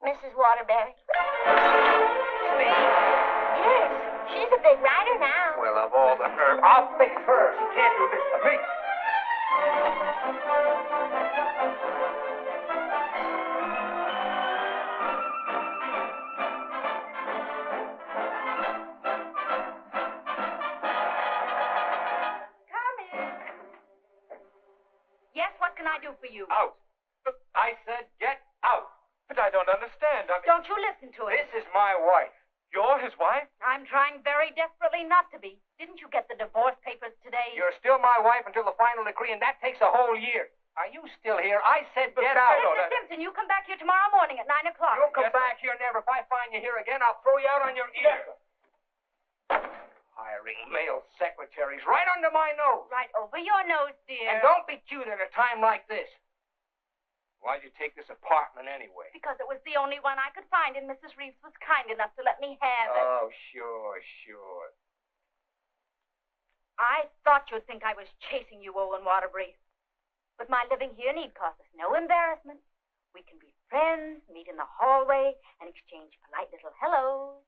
Mrs. Waterbury. Steve? Yes, she's a big writer now. Well, of all the nerve, I'll fix her. She can't do this to me. Come in. Yes, what can I do for you? Out. I said get out. But I don't understand. Don't you listen to it. This is my wife. You're his wife? I'm trying very desperately not to be. Didn't you get the divorce papers today? You're still my wife until the final decree, and that takes a whole year. Are you still here? I said get out. Mr. Simpson, you come back here tomorrow morning at 9 o'clock. You'll come back here never. If I find you here again, I'll throw you out on your ear. Hiring male secretaries right under my nose. Right over your nose, dear. And don't be cute at a time like this. Why'd you take this apartment anyway? Because it was the only one I could find, and Mrs. Reeves was kind enough to let me have it. Oh, sure. I thought you'd think I was chasing you, Owen Waterbury. But my living here need cause us no embarrassment. We can be friends, meet in the hallway, and exchange polite little hellos.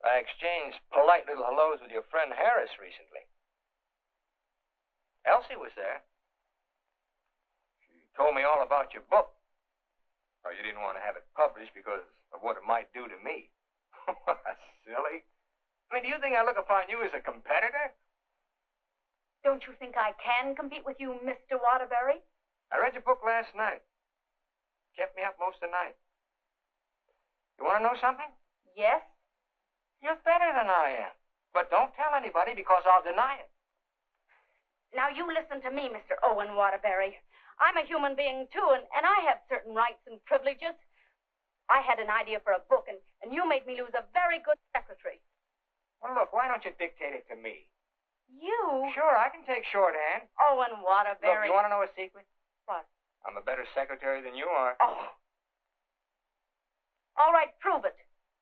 I exchanged polite little hellos with your friend Harris recently. Elsie was there. She told me all about your book. Oh, you didn't want to have it published because of what it might do to me. Silly. I mean, do you think I look upon you as a competitor? Don't you think I can compete with you, Mr. Waterbury? I read your book last night. Kept me up most of the night. You want to know something? Yes? You're better than I am. But don't tell anybody because I'll deny it. Now, you listen to me, Mr. Owen Waterbury. I'm a human being, too, and I have certain rights and privileges. I had an idea for a book, and you made me lose a very good secretary. Well, look, why don't you dictate it to me? You? Sure, I can take shorthand. Owen Waterbury. Look, you want to know a secret? What? I'm a better secretary than you are. Oh. All right, prove it.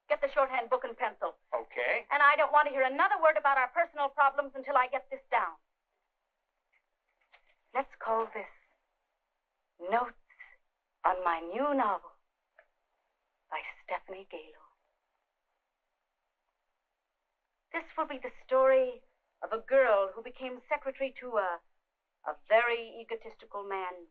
Get the shorthand book and pencil. Okay. And I don't want to hear another word about our personal problems until I get this down. Let's call this Notes on My New Novel by Stephanie Gaylord. This will be the story of a girl who became secretary to a very egotistical man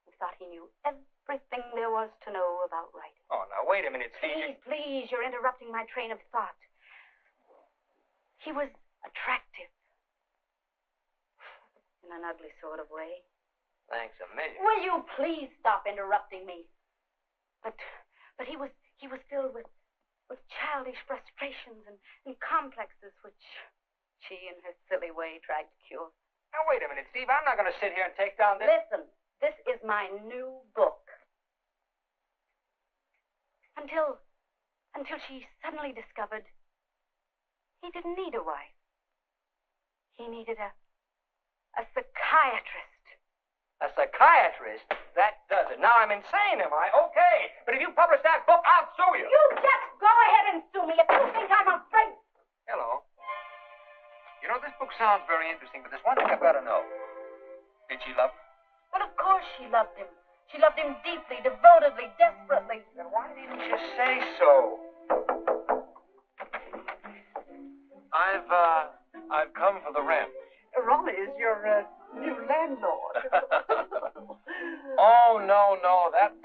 who thought he knew everything there was to know about writing. Oh, now, wait a minute, Steve. Please, you're interrupting my train of thought. He was attractive. In an ugly sort of way. Thanks a million. Will you please stop interrupting me? But he was filled with with childish frustrations and complexes which she, in her silly way, tried to cure. Now, wait a minute, Steve. I'm not going to sit here and take down this... Listen, this is my new book. Until she suddenly discovered he didn't need a wife. He needed a psychiatrist. A psychiatrist? That does it. Now I'm insane, am I? Okay. But if you publish that book, I'll sue you. You just go ahead and sue me if you think I'm afraid. Hello. You know, this book sounds very interesting, but there's one thing I've got to know. Did she love him? Well, of course she loved him. She loved him deeply, devotedly, desperately. Then why didn't you say so? I've come for the rent. Raleigh is your new landlord. Oh, no. That